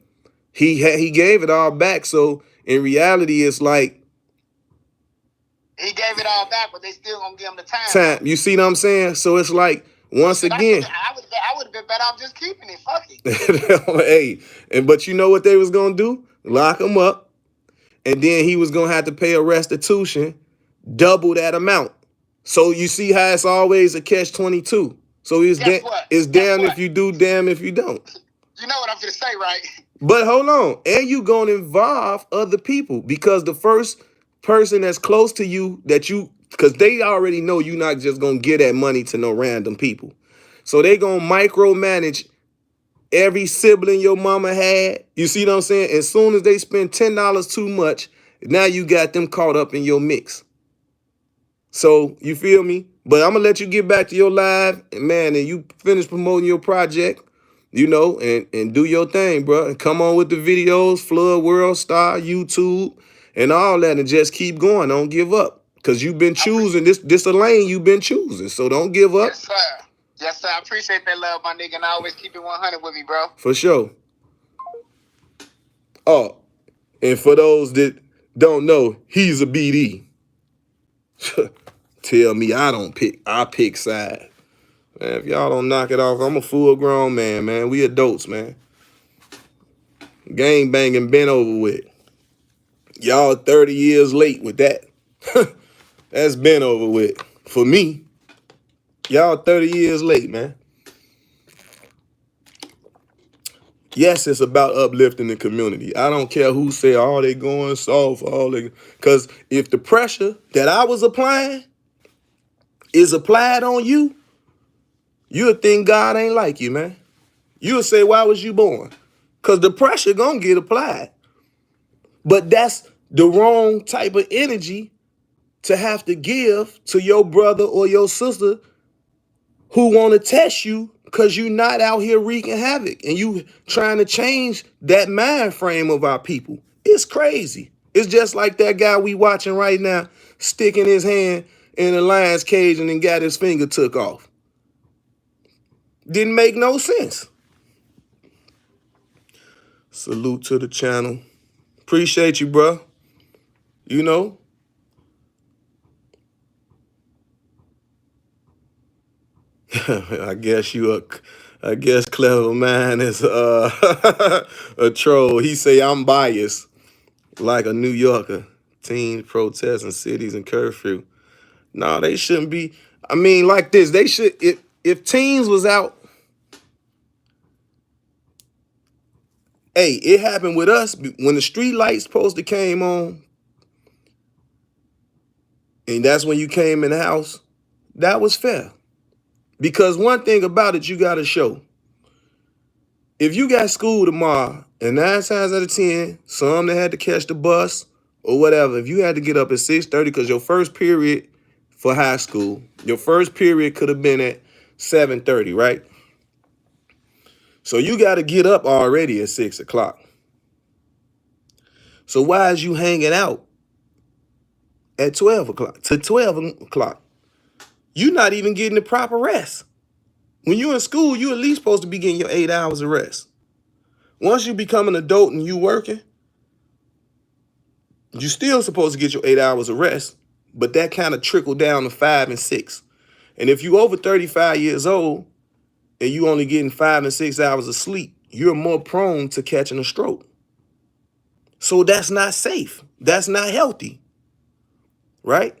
he gave it all back. So in reality, it's like he gave it all back, but they still gonna give him the time. You see what I'm saying? So it's like, once again, I would have been better off just keeping it. Fuck it. Hey, but you know what they was gonna do? Lock him up, and then he was gonna have to pay a restitution, double that amount. So you see how it's always a catch-22. So it's damn if you do, damn if you don't. You know what I'm gonna say, right? But hold on, and you gonna involve other people, because the first person that's close to you because they already know you're not just gonna give that money to no random people. So they gonna micromanage every sibling your mama had. You see what I'm saying? As soon as they spend $10 too much, now you got them caught up in your mix. So you feel me? But I'm gonna let you get back to your live, and man, and you finish promoting your project, you know, and do your thing, bro. And come on with the videos, Flood World Star, YouTube, and all that, and just keep going. Don't give up. Cause you've been choosing this a lane you've been choosing. So don't give up. Yes, sir. Yes, sir. I appreciate that love, my nigga, and I always keep it 100 with me, bro. For sure. Oh, and for those that don't know, he's a BD. Tell me I pick side. Man, if y'all don't knock it off, I'm a full grown man. We adults, man. Gang banging been over with. Y'all 30 years late with that. That's been over with. For me, y'all 30 years late, man. Yes, it's about uplifting the community. I don't care who say, oh, they going soft, because if the pressure that I was applying is applied on you, you'll think God ain't like you, man. You'll say, why was you born? Because the pressure gonna get applied. But that's the wrong type of energy to have to give to your brother or your sister who want to test you because you're not out here wreaking havoc and you trying to change that mind frame of our people. It's crazy. It's just like that guy we watching right now sticking his hand in a lion's cage and then got his finger took off. Didn't make no sense. Salute to the channel. Appreciate you, bro. You know. I guess Clever Man is a troll. He say I'm biased, like a New Yorker. Teens protesting cities and curfew. No, they shouldn't be. I mean, like this. They should. If teens was out. Hey, it happened with us when the street lights poster came on, and that's when you came in the house. That was fair. Because one thing about it, you got to show. If you got school tomorrow, and 9 times out of 10, some that had to catch the bus or whatever, if you had to get up at 6:30 because your first period for high school, your first period could have been at 7:30, right? So you got to get up already at 6 o'clock. So why is you hanging out at 12 o'clock to 12 o'clock? You're not even getting the proper rest. When you're in school, you at least supposed to be getting your 8 hours of rest. Once you become an adult and you working, you still supposed to get your 8 hours of rest, but that kind of trickled down to 5 and 6. And if you over 35 years old and you only getting 5 and 6 hours of sleep, you're more prone to catching a stroke. So that's not safe. That's not healthy, right?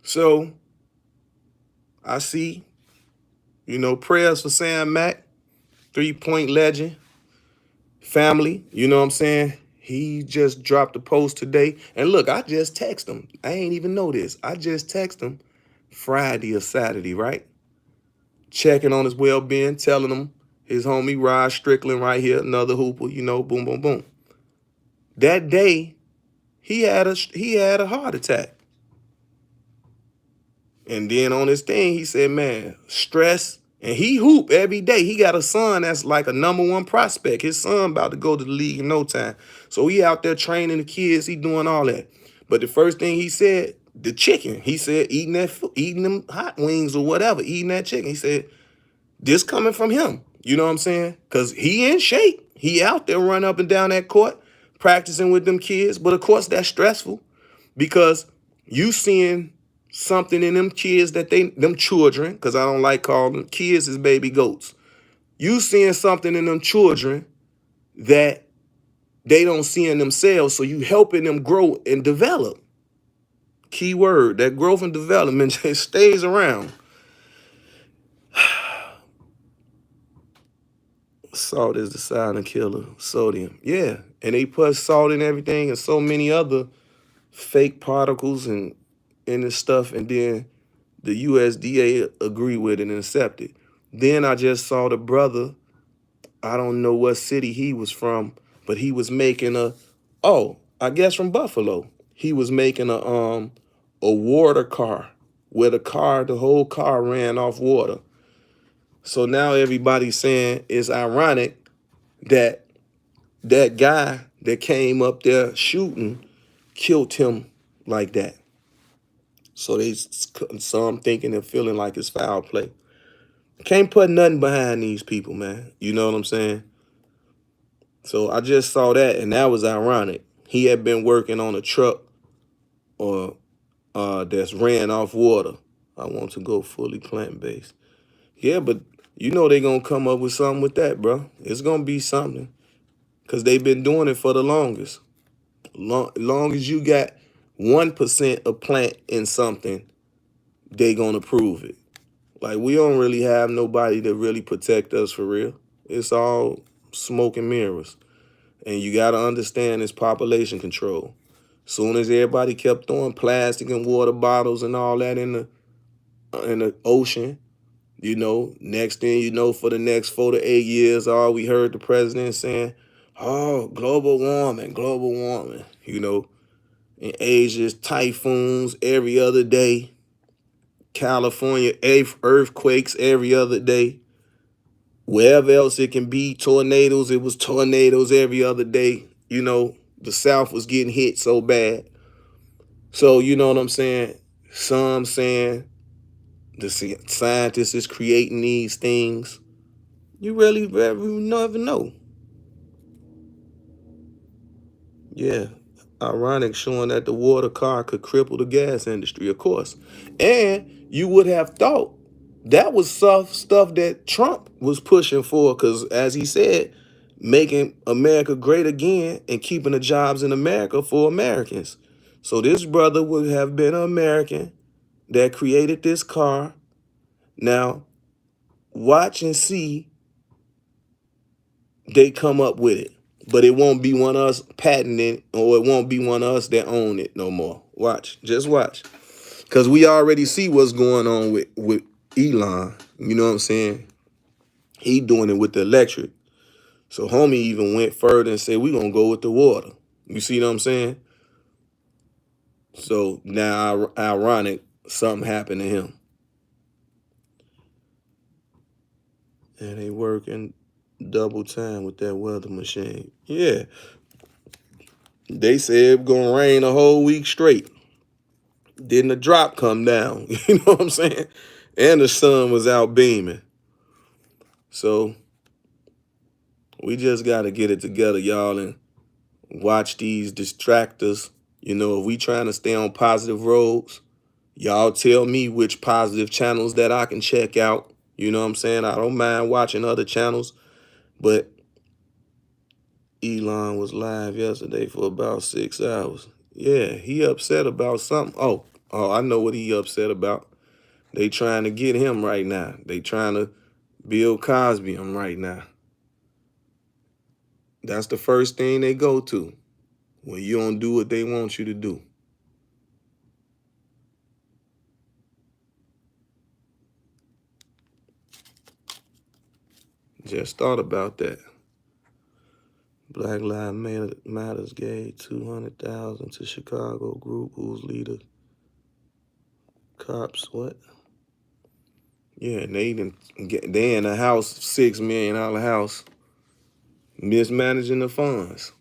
So I see, prayers for Sam Mack, 3-point legend, family, you know what I'm saying? He just dropped a post today. And look, I just text him. I ain't even know this. I just text him Friday or Saturday, right? Checking on his well-being, telling him his homie Rod Strickland right here, another hooper, boom, boom, boom. That day, he had a heart attack. And then on his thing, he said, man, stress. And he hoop every day. He got a son that's like a #1 prospect. His son about to go to the league in no time. So he out there training the kids. He doing all that. But the first thing he said, the chicken. He said eating them hot wings or whatever, eating that chicken. He said, this coming from him. You know what I'm saying? Because he in shape. He out there running up and down that court, practicing with them kids. But of course, that's stressful because you seeing something in them kids them children, because I don't like calling them kids as baby goats. You seeing something in them children that they don't see in themselves, so you helping them grow and develop. Key word, that growth and development just stays around. Salt is the silent killer. Sodium. Yeah. And they put salt in everything and so many other fake particles and this stuff, and then the USDA agree with it and accept it. Then I just saw the brother I don't know what city he was from, but he was making I guess from Buffalo. He was making a water car where the whole car ran off water. So now everybody's saying it's ironic that that guy that came up there shooting killed him like that. So some thinking and feeling like it's foul play. Can't put nothing behind these people, man. You know what I'm saying? So I just saw that, and that was ironic. He had been working on a truck or that's ran off water. I want to go fully plant-based. Yeah, but you know they gonna come up with something with that, bro. It's gonna be something. Cause they've been doing it for the longest. Long as you got 1% of plant in something, they gonna prove it. Like we don't really have nobody to really protect us for real. It's all smoke and mirrors. And you gotta understand it's population control. Soon as everybody kept throwing plastic and water bottles and all that in the ocean, you know, next thing you know, for the next 4 to 8 years, all we heard the president saying, oh, global warming, global warming. You know, in Asia's typhoons every other day. California earthquakes every other day. Wherever else it can be, tornadoes, it was tornadoes every other day. You know, the South was getting hit so bad. So, you know what I'm saying? Some saying the scientists is creating these things. You really never know. Yeah. Ironic, showing that the water car could cripple the gas industry, of course. And you would have thought that was stuff that Trump was pushing for, because as he said, making America great again and keeping the jobs in America for Americans. So this brother would have been an American that created this car. Now, watch and see they come up with it. But it won't be one of us patenting it, or it won't be one of us that own it no more. Watch. Just watch. Because we already see what's going on with Elon. You know what I'm saying? He doing it with the electric. So homie even went further and said, we're going to go with the water. You see what I'm saying? So now, ironic, something happened to him. And they working double time with that weather machine. Yeah. They said it's going to rain a whole week straight. Didn't a drop come down? You know what I'm saying? And the sun was out beaming. So we just got to get it together, y'all, and watch these distractors. You know, if we trying to stay on positive roads, y'all tell me which positive channels that I can check out. You know what I'm saying? I don't mind watching other channels, but Elon was live yesterday for about 6 hours. Yeah, he upset about something. Oh, I know what he upset about. They trying to get him right now. They trying to Bill Cosby him right now. That's the first thing they go to when you don't do what they want you to do. Just thought about that. Black Lives Matters gave $200,000 to Chicago group whose leader cops what? Yeah, and they in a house, $6 million house, mismanaging the funds.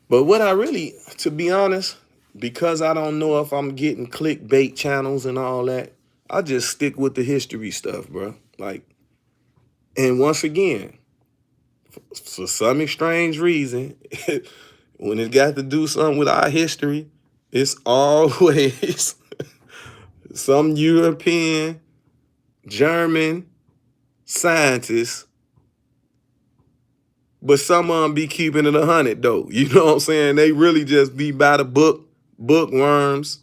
But what I really, to be honest, because I don't know if I'm getting clickbait channels and all that, I just stick with the history stuff, bro. Like, and once again, for some strange reason, when it got to do something with our history, it's always some European, German scientists, but some of them be keeping it 100 though. You know what I'm saying? They really just be by the bookworms.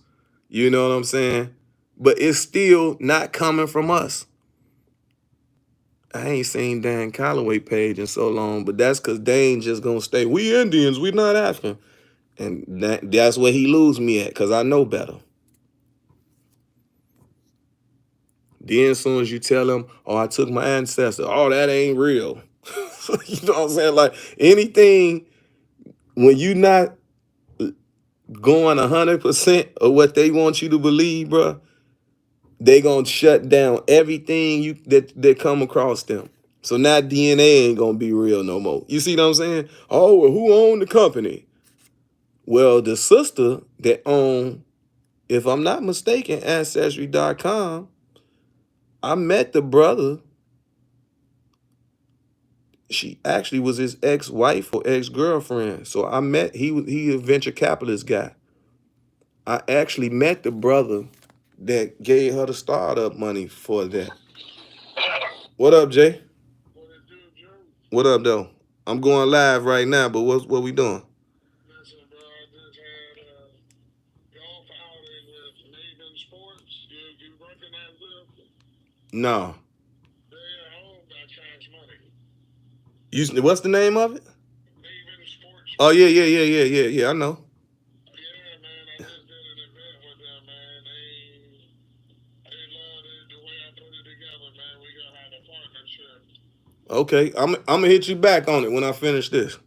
You know what I'm saying? But it's still not coming from us. I ain't seen Dan Calloway page in so long, but that's because they ain't just gonna stay, we Indians, we not African. And that's where he lose me at, because I know better. Then as soon as you tell him, oh, I took my ancestor, oh, that ain't real. You know what I'm saying? Like anything, when you not going 100% of what they want you to believe, bro, they gonna shut down everything that come across them. So now DNA ain't gonna be real no more. You see what I'm saying? Oh, well, who owned the company? Well, the sister that owned, if I'm not mistaken, Ancestry.com, I met the brother. She actually was his ex-wife or ex-girlfriend. So I met, he a venture capitalist guy. I actually met the brother that gave her the startup money for that. What up, Jay? What up, though? I'm going live right now, but what we doing? Listen, bro, I just had golf outing with Nathan Sports. You recognize them? No. They are owned by Cash Money. What's the name of it? Nathan Sports. Oh yeah. I know. Yeah, man, I just did an event with them, man. They love the way I put it together, man. We gonna have a partnership. Okay, I'm gonna hit you back on it when I finish this.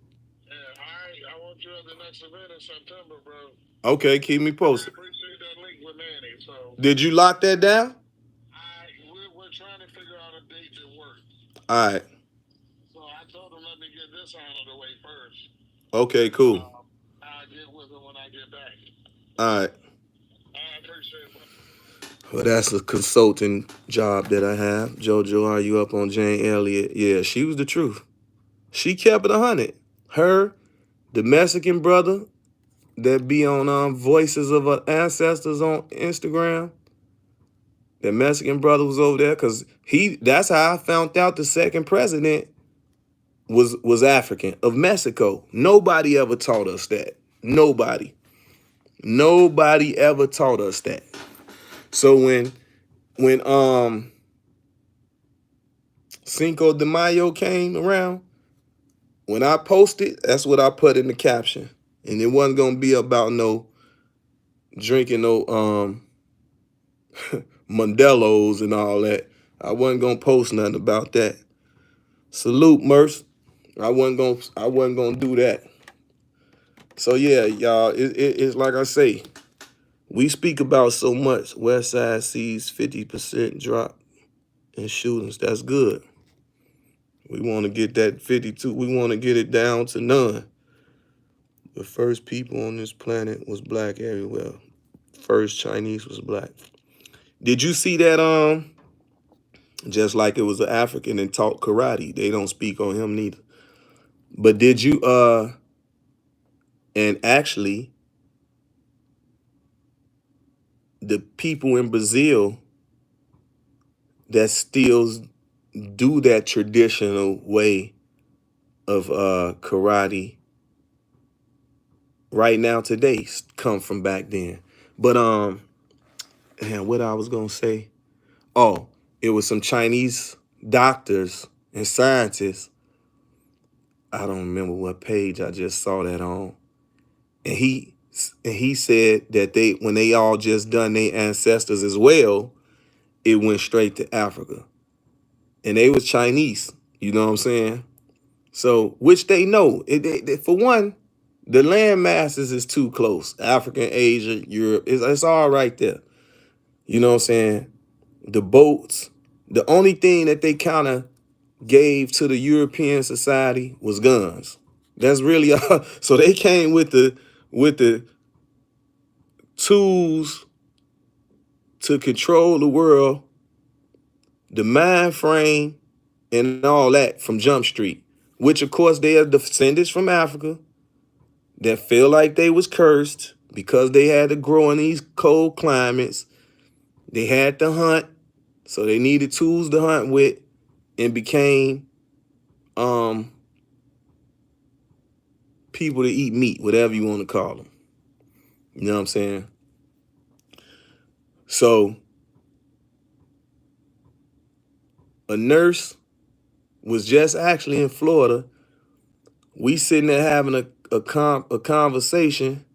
Yeah, I want you at the next event in September, bro. Okay, keep me posted. I appreciate that link with Manny. So did you lock that down? We're trying to figure out a date that works. All right. So I told him let me get this out of the way first. Okay, cool. I'll get with him when I get back. All right. I appreciate it. Well, that's a consulting job that I have. JoJo, are you up on Jane Elliott? Yeah, she was the truth. She kept it 100. Her, the Mexican brother that be on Voices of Our Ancestors on Instagram, the Mexican brother was over there because that's how I found out the second president was African, of Mexico. Nobody ever taught us that. Nobody ever taught us that. So when Cinco de Mayo came around, when I posted, that's what I put in the caption. And it wasn't gonna be about no drinking no Modelo's and all that. I wasn't gonna post nothing about that. Salute, Merce. I wasn't gonna do that. So yeah, y'all, it's like I say, we speak about so much. West Side sees 50% drop in shootings. That's good. We want to get that 52. We want to get it down to none. The first people on this planet was black everywhere. First Chinese was black. Did you see that? Just like it was an African and taught karate. They don't speak on him neither. But did you and actually the people in Brazil that still do that traditional way of karate right now today come from back then. But and what I was gonna say, oh, it was some Chinese doctors and scientists. I don't remember what page I just saw that on. And he said that when they all just done their ancestors as well, it went straight to Africa. And they was Chinese, you know what I'm saying? So, which they know. For one, the land masses is too close. Africa, Asia, Europe, it's all right there. You know what I'm saying? The boats, the only thing that they kind of gave to the European society was guns. That's really all. So they came with the tools to control the world, the mind frame, and all that from Jump Street, which of course they are descendants from Africa that feel like they was cursed because they had to grow in these cold climates. They had to hunt, so they needed tools to hunt with, and became people to eat meat, whatever you want to call them. You know what I'm saying? So a nurse was just actually in Florida. We sitting there having a conversation,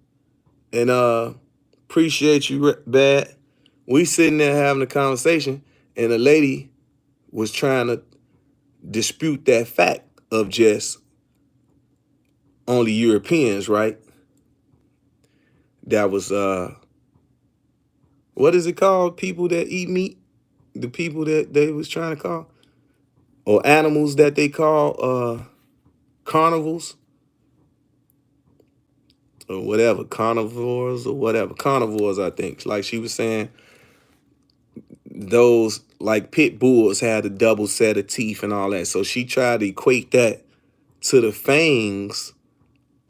and appreciate you, Bad. We sitting there having a conversation, and a lady was trying to dispute that fact of just only Europeans, right? That was what is it called? People that eat meat? The people that they was trying to call? Or animals that they call carnivals? Or whatever, carnivores or whatever. Carnivores, I think. Like she was saying, those like pit bulls had a double set of teeth and all that. So she tried to equate that to the fangs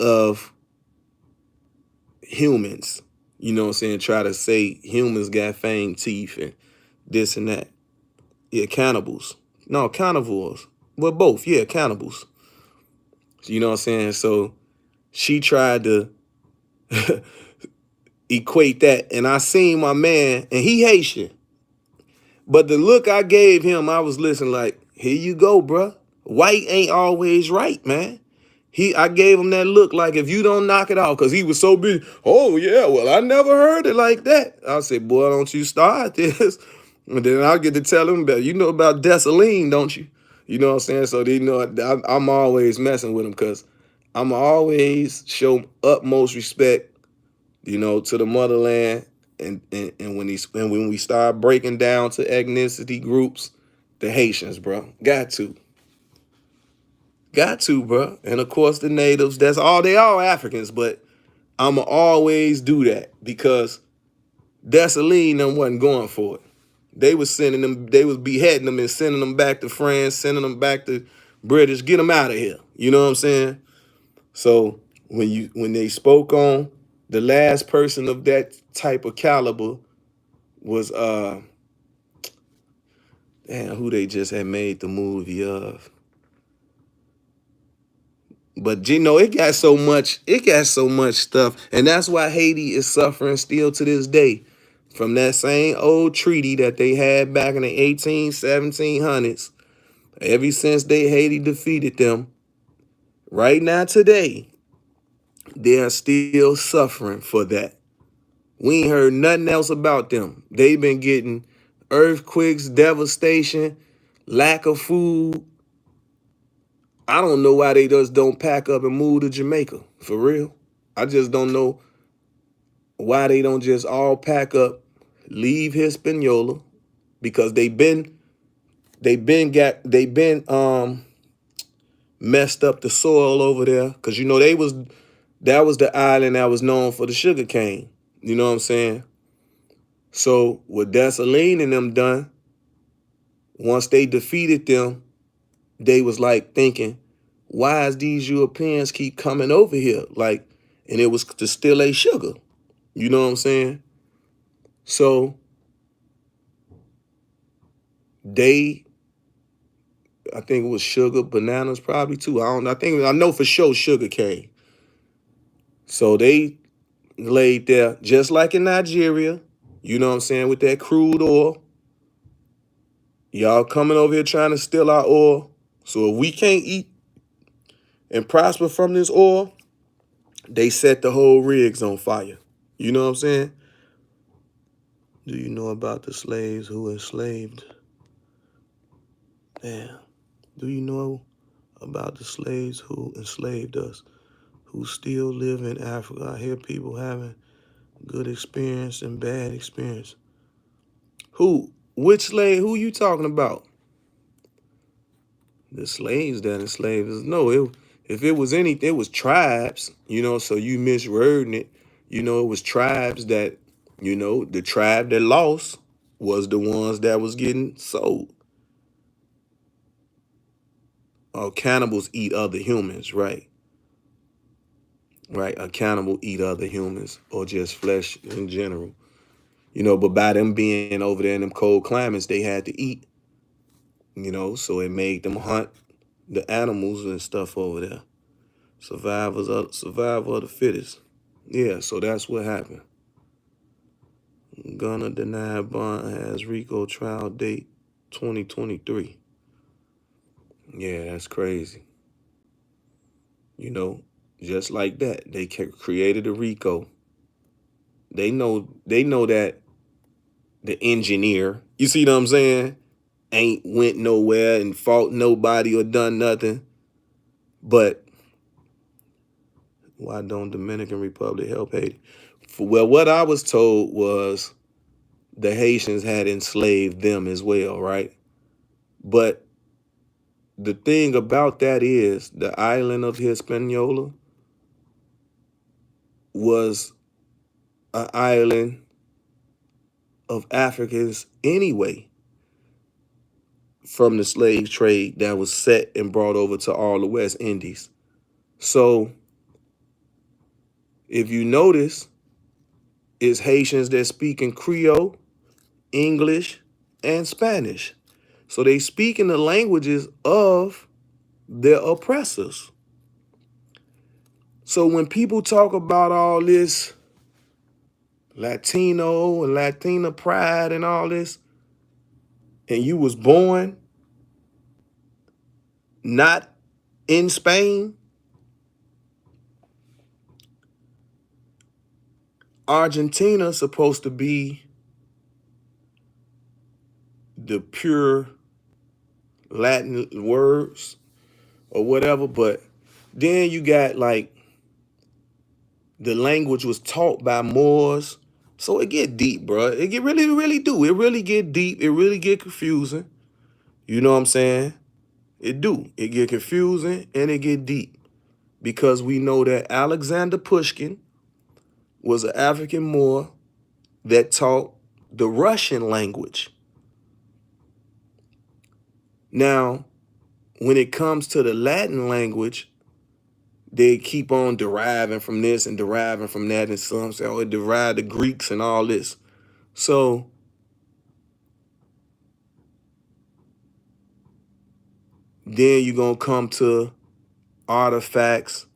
of humans. You know what I'm saying? Try to say humans got fang teeth and this and that. Yeah, cannibals. No, carnivores. Well, both. Yeah, cannibals. You know what I'm saying? So she tried to equate that. And I seen my man, and he Haitian. But the look I gave him, I was listening like, here you go, bruh. White ain't always right, man. I gave him that look like, if you don't knock it off, because he was so busy. Oh, yeah, well, I never heard it like that. I said, boy, don't you start this. And then I'll get to tell him about, you know about Desaline, don't you? You know what I'm saying? So they know I'm always messing with him because I'm always show utmost respect, you know, to the motherland. And when we start breaking down to ethnicity groups, the Haitians, bro. Got to, bro. And of course the natives, they all Africans, but I'ma always do that because Dessalines them wasn't going for it. They was beheading them and sending them back to France, sending them back to British, get them out of here. You know what I'm saying? So when they spoke on the last person of that type of caliber was damn, who they just had made the movie of. But you know, it got so much stuff. And that's why Haiti is suffering still to this day from that same old treaty that they had back in the 1700s. Ever since Haiti defeated them, right now today, they are still suffering for that. We ain't heard nothing else about them. They've been getting earthquakes, devastation, lack of food. I don't know why they just don't pack up and move to Jamaica, for real. I just don't know why they don't just all pack up, leave Hispaniola, because they been messed up the soil over there. Cause you know that was the island that was known for the sugar cane. You know what I'm saying? So what Dessalines and them done, once they defeated them, they was like thinking, why is these Europeans keep coming over here? Like, and it was to steal a sugar. You know what I'm saying? So I think it was sugar, bananas probably too. I know for sure sugar cane. So they laid there just like in Nigeria, you know what I'm saying, with that crude oil. Y'all coming over here trying to steal our oil. So if we can't eat and prosper from this oil, they set the whole rigs on fire. You know what I'm saying? Do you know about the slaves who enslaved? Damn. Do you know about the slaves who enslaved us, who still live in Africa? I hear people having good experience and bad experience. Who? Which slave? Who you talking about? The slaves that enslaved us? No, if it was anything, it was tribes, you know, so you miswording it. You know, it was tribes that, you know, the tribe that lost was the ones that was getting sold. Cannibals eat other humans, right? Right, a cannibal eat other humans or just flesh in general. You know, but by them being over there in them cold climates, they had to eat, you know, so it made them hunt the animals and stuff over there. Survival of the fittest. Yeah, so that's what happened. Gunna denied bond, has RICO trial date 2023. Yeah, that's crazy. You know, Just like that. They created a RICO. They know that the engineer, you see what I'm saying, ain't went nowhere and fought nobody or done nothing. But why don't Dominican Republic help Haiti? Well, what I was told was the Haitians had enslaved them as well, right? But the thing about that is the island of Hispaniola was an island of Africans anyway from the slave trade that was set and brought over to all the West Indies. So if you notice, it's Haitians that speak in Creole, English, and Spanish. So they speak in the languages of their oppressors. So when people talk about all this Latino and Latina pride and all this, and you was born not in Spain, Argentina's supposed to be the pure Latin words or whatever, but then you got like the language was taught by Moors. So it get deep, bro. It get really, really do. It really get deep. It really get confusing. You know what I'm saying? It do. It get confusing and it get deep. Because we know that Alexander Pushkin was an African Moor that taught the Russian language. Now, when it comes to the Latin language, they keep on deriving from this and deriving from that, and some say, oh, it derived the Greeks and all this. So then you're going to come to artifacts,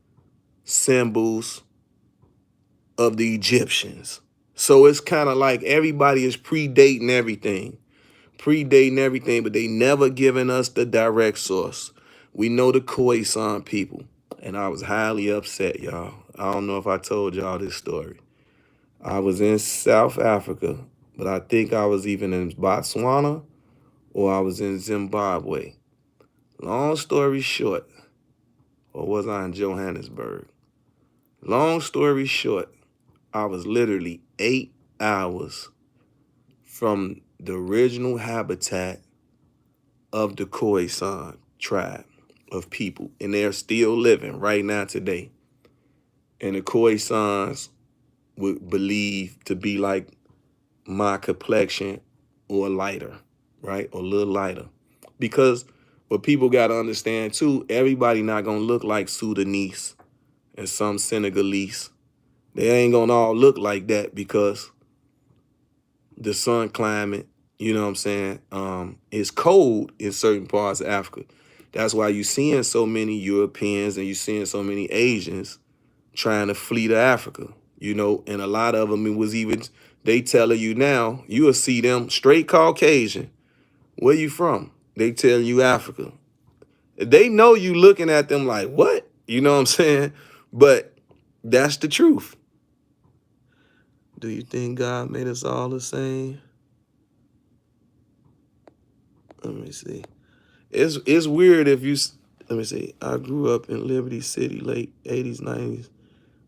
symbols of the Egyptians. So it's kind of like everybody is predating everything, but they never giving us the direct source. We know the Khoisan people, and I was highly upset, y'all. I don't know if I told y'all this story. I was in South Africa, but I think I was even in Botswana or I was in Zimbabwe. Long story short, or was I in Johannesburg? Long story short, I was literally 8 hours from the original habitat of the Khoisan tribe of people, and they're still living right now today. And the Khoisans would believe to be like my complexion or lighter, right? Or a little lighter. Because what people got to understand too, everybody not going to look like Sudanese and some Senegalese. They ain't going to all look like that because the sun climate, you know what I'm saying, is cold in certain parts of Africa. That's why you're seeing so many Europeans and you're seeing so many Asians trying to flee to Africa, you know, and a lot of them, it was even, they telling you now, you will see them straight Caucasian. Where you from? They telling you Africa. They know you looking at them like, what? You know what I'm saying? But that's the truth. Do you think God made us all the same? Let me see. It's weird if you, let me see. I grew up in Liberty City, late 80s, 90s.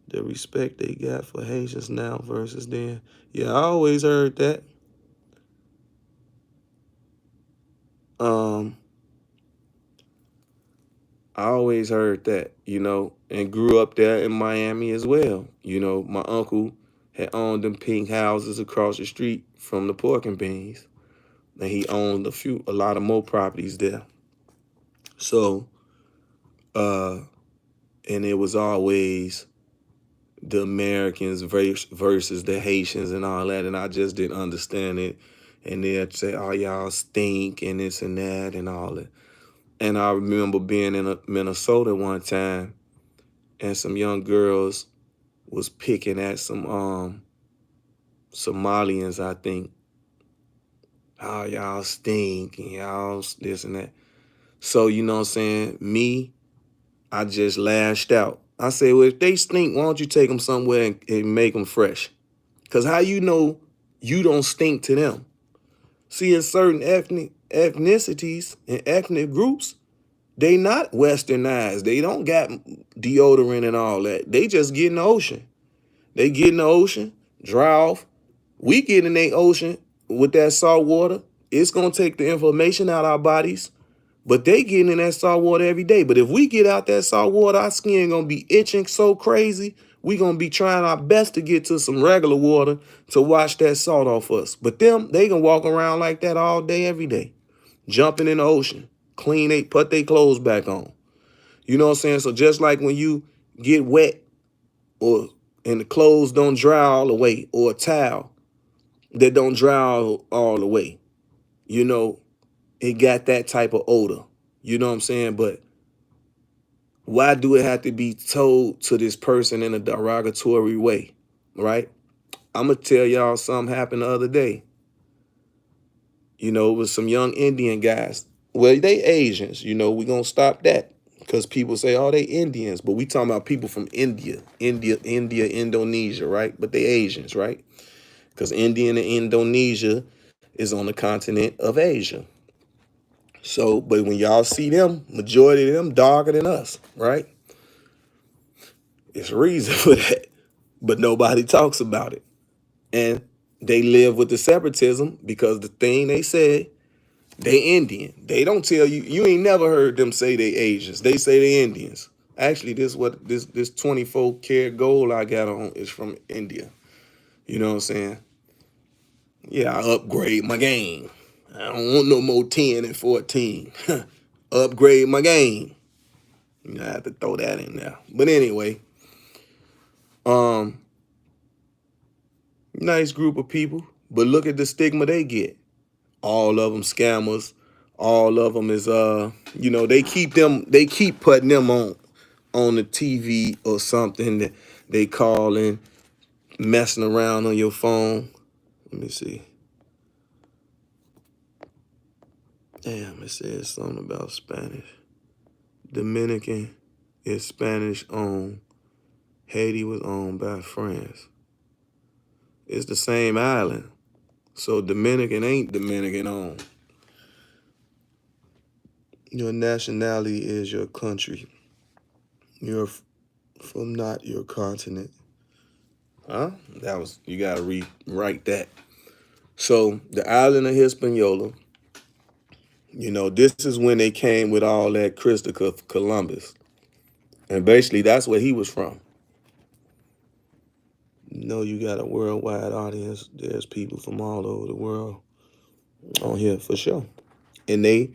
The respect they got for Haitians now versus then. Yeah, I always heard that. I always heard that, you know, and grew up there in Miami as well. You know, my uncle had owned them pink houses across the street from the pork and beans. And he owned a lot of more properties there. So, and it was always the Americans versus the Haitians and all that. And I just didn't understand it. And they'd say, oh, y'all stink and this and that and all that. And I remember being in Minnesota one time and some young girls was picking at some Somalians, I think. Oh, y'all stink and y'all this and that. So, you know what I'm saying? Me, I just lashed out. I say, well, if they stink, why don't you take them somewhere and make them fresh? Because how you know you don't stink to them? See, in certain ethnicities and ethnic groups, they not westernized. They don't got deodorant and all that. They just get in the ocean. They get in the ocean, dry off. We get in the ocean with that salt water. It's going to take the inflammation out of our bodies. But they getting in that salt water every day. But if we get out that salt water, our skin going to be itching so crazy. We going to be trying our best to get to some regular water to wash that salt off us. But them, they can walk around like that all day, every day. Jumping in the ocean. Clean, they put their clothes back on. You know what I'm saying? So just like when you get wet or and the clothes don't dry all the way, or a towel that don't dry all the way, you know, it got that type of odor. You know what I'm saying? But why do it have to be told to this person in a derogatory way, right? I'm going to tell y'all something happened the other day. You know, it was some young Indian guys. Well, they Asians. You know, we're going to stop that because people say, oh, they Indians. But we talking about people from India, Indonesia, right? But they Asians, right? Because India and Indonesia is on the continent of Asia. So, but when y'all see them, majority of them darker than us, right? It's a reason for that. But nobody talks about it. And they live with the separatism because the thing they said, they Indian. They don't tell you, you ain't never heard them say they Asians. They say they Indians. Actually, this 24 karat gold I got on is from India. You know what I'm saying? Yeah, I upgrade my game. I don't want no more 10 and 14. Upgrade my game. You know, I have to throw that in there. But anyway, nice group of people. But look at the stigma they get. All of them scammers. All of them is you know, they keep putting them on the TV or something that they calling, messing around on your phone. Let me see. Damn, it says something about Spanish. Dominican is Spanish owned. Haiti was owned by France. It's the same island. So Dominican ain't Dominican owned. Your nationality is your country. You're from not your continent. Huh? You gotta rewrite that. So the island of Hispaniola, you know, this is when they came with all that Christopher Columbus. And basically that's where he was from. You know, you got a worldwide audience. There's people from all over the world on here for sure. And a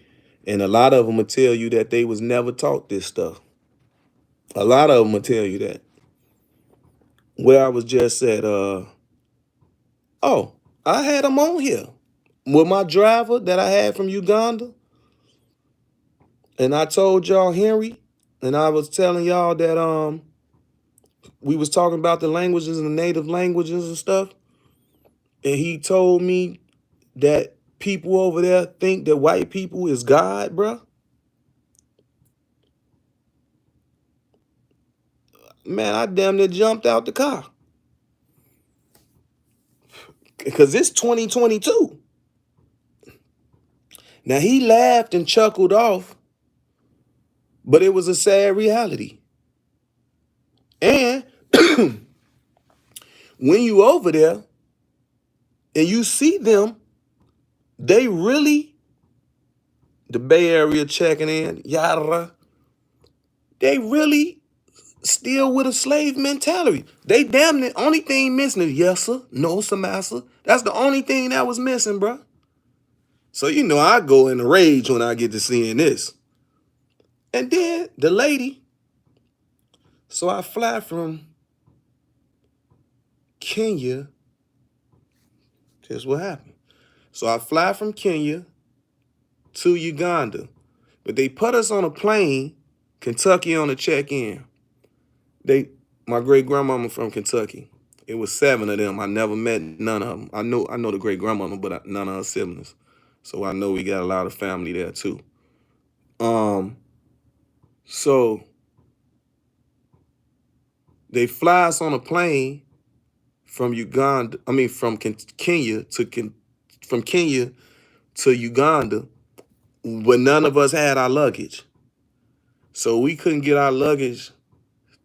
lot of them will tell you that they was never taught this stuff. A lot of them will tell you that. Where I was just at, I had them on here with my driver that I had from Uganda. And I told y'all Henry, and I was telling y'all that we was talking about the languages and the native languages and stuff. And he told me that people over there think that white people is God, bruh. Man, I damn near jumped out the car. Because it's 2022. Now, he laughed and chuckled off, but it was a sad reality. And when you over there and you see them, they really, the Bay Area checking in, yada, they really still with a slave mentality. They damn near, only thing missing is yes sir, no sir, massa. That's the only thing that was missing, bruh. So, you know, I go in a rage when I get to seeing this. And then the lady, so I fly from Kenya. Here's what happened. So I fly from Kenya to Uganda. But they put us on a plane, Kentucky on the check-in. My great-grandmama from Kentucky. It was 7 of them. I never met none of them. I know the great-grandmama, but none of her siblings. So I know we got a lot of family there too. So They fly us on a plane from Uganda. I mean, from Kenya from Kenya to Uganda, but none of us had our luggage, so we couldn't get our luggage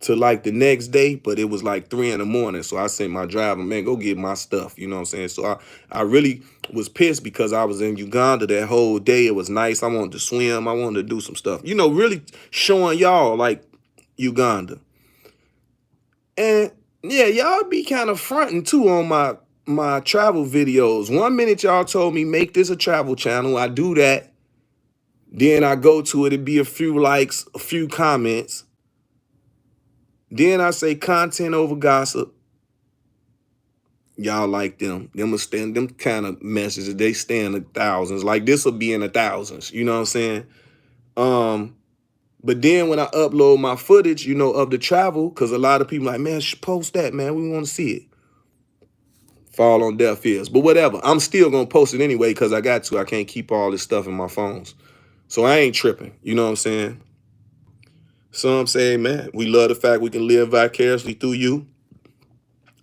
to like the next day. But it was like 3 in the morning, so I sent my driver, man, go get my stuff. You know what I'm saying? So I really was pissed because I was in Uganda that whole day. It was nice. I wanted to swim. I wanted to do some stuff. You know, really showing y'all like Uganda. And yeah, y'all be kind of fronting too on my travel videos. 1 minute y'all told me make this a travel channel. I do that. Then I go to it, it'd be a few likes, a few comments. Then I say content over gossip. Y'all like them. Them kind of messages, they stay in the thousands. Like this will be in the thousands. You know what I'm saying? But then when I upload my footage, you know, of the travel, because a lot of people like, man, post that, man. We want to see it. Fall on deaf ears. But whatever. I'm still going to post it anyway because I got to. I can't keep all this stuff in my phones. So I ain't tripping. You know what I'm saying? Some say, man, we love the fact we can live vicariously through you.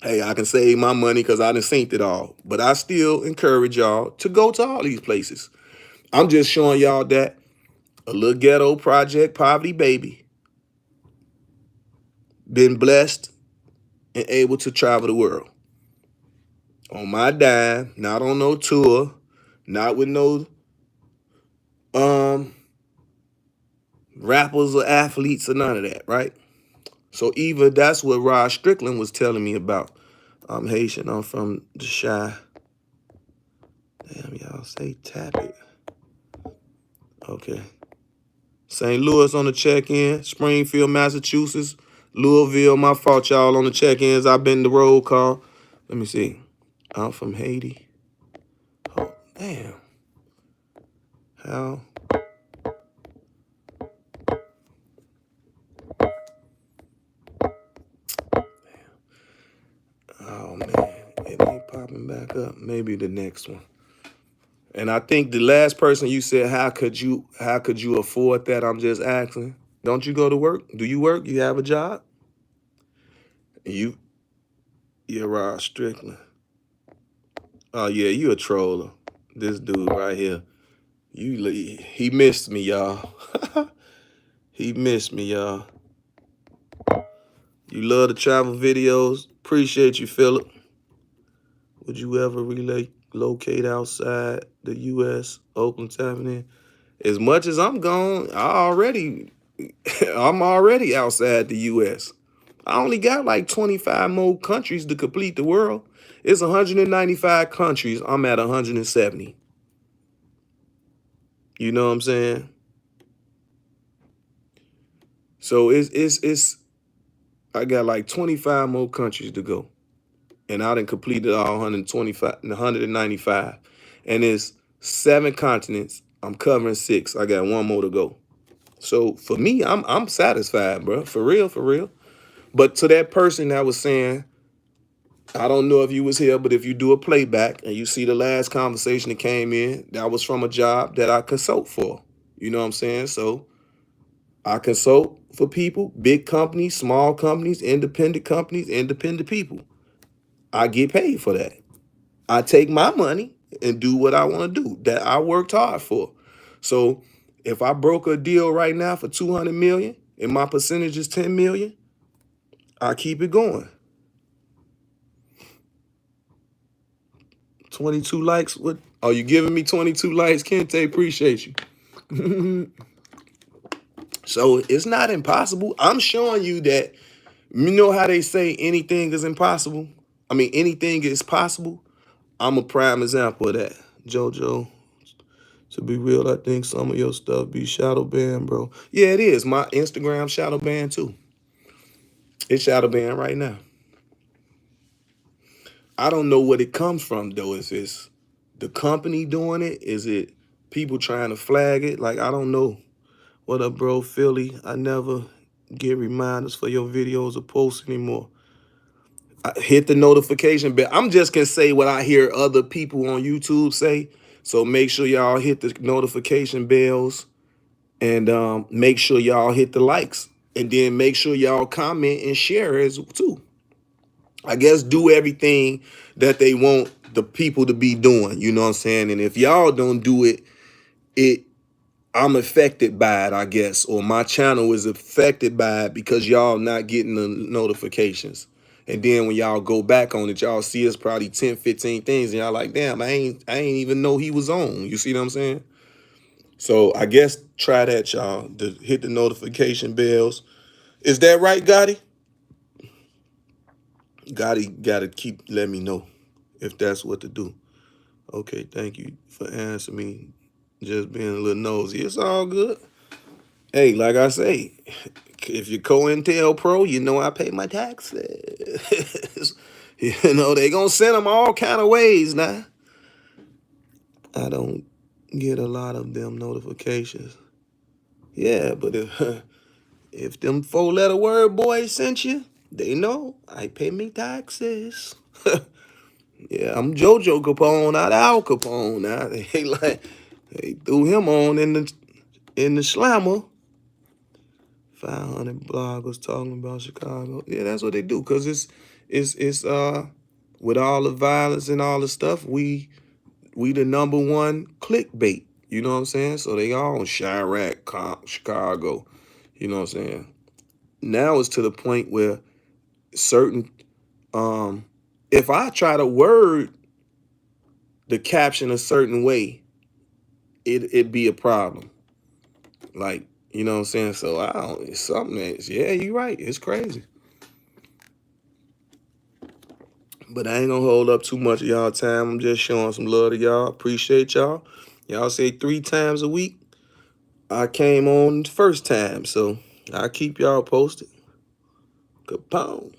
Hey, I can save my money because I done seen it all. But I still encourage y'all to go to all these places. I'm just showing y'all that a little ghetto project poverty baby been blessed and able to travel the world. On my dime, not on no tour, not with no rappers or athletes or none of that, right? So even that's what Rod Strickland was telling me about. I'm Haitian, I'm from the Shy. Damn, y'all say tap it. Okay. St. Louis on the check-in, Springfield, Massachusetts, Louisville, my fault y'all on the check-ins. I've been the roll call. Let me see. I'm from Haiti. Oh, damn. How? Oh man, it ain't popping back up. Maybe the next one. And I think the last person you said, how could you afford that? I'm just asking. Don't you go to work? Do you work? You have a job? You're Rod Strickland. Oh yeah, you a troller. This dude right here. He missed me, y'all. He missed me, y'all. You love the travel videos. Appreciate you, Philip. Would you ever relocate outside the U.S., Oakland, Tavernier? As much as I'm gone, I'm already outside the U.S. I only got like 25 more countries to complete the world. It's 195 countries. I'm at 170. You know what I'm saying? So I got like 25 more countries to go. And I done completed all 195. And it's 7 continents. I'm covering 6. I got 1 more to go. So for me, I'm satisfied, bro. For real, for real. But to that person that was saying, I don't know if you was here, but if you do a playback and you see the last conversation that came in, that was from a job that I consult for. You know what I'm saying? So I consult for people, big companies, small companies, independent people. I get paid for that. I take my money and do what I want to do that I worked hard for. So if I broke a deal right now for 200 million and my percentage is 10 million, I keep it going. 22 likes. What? Oh, you giving me 22 likes, Kente? Appreciate you. So it's not impossible. I'm showing you that, you know how they say anything is impossible? I mean, anything is possible. I'm a prime example of that. JoJo, to be real, I think some of your stuff be shadow banned, bro. Yeah, it is. My Instagram shadow banned too. It's shadow banned right now. I don't know what it comes from though. Is this the company doing it? Is it people trying to flag it? Like, I don't know. What up, bro? Philly, I never get reminders for your videos or posts anymore. I hit the notification bell. I'm just gonna say what I hear other people on YouTube say. So make sure y'all hit the notification bells and make sure y'all hit the likes. And then make sure y'all comment and share as too. I guess do everything that they want the people to be doing. You know what I'm saying? And if y'all don't do it, I'm affected by it, I guess, or my channel is affected by it because y'all not getting the notifications. And then when y'all go back on it, y'all see it's probably 10, 15 things, and y'all like, damn, I ain't even know he was on. You see what I'm saying? So I guess try that, y'all. To hit the notification bells. Is that right, Gotti? Gotti gotta keep letting me know if that's what to do. Okay, thank you for answering me. Just being a little nosy. It's all good. Hey, like I say, if you're Cointelpro, you know I pay my taxes. You know, they gonna send them all kind of ways now. I don't get a lot of them notifications. Yeah, but if them 4-letter word boys sent you, they know I pay me taxes. Yeah, I'm JoJo Capone, not Al Capone. Now they like they threw him on in the slammer. 500 bloggers talking about Chicago. Yeah, that's what they do. Cause it's with all the violence and all the stuff, we the number one clickbait. You know what I'm saying? So they all on Chirac, Chicago. You know what I'm saying? Now it's to the point where certain if I try to word the caption a certain way, it'd be a problem. Like, you know what I'm saying? So I don't, it's something that's, yeah, you're right. It's crazy. But I ain't gonna hold up too much of y'all time. I'm just showing some love to y'all. Appreciate y'all. Y'all say 3 times a week. I came on the first time, so I'll keep y'all posted. Capone.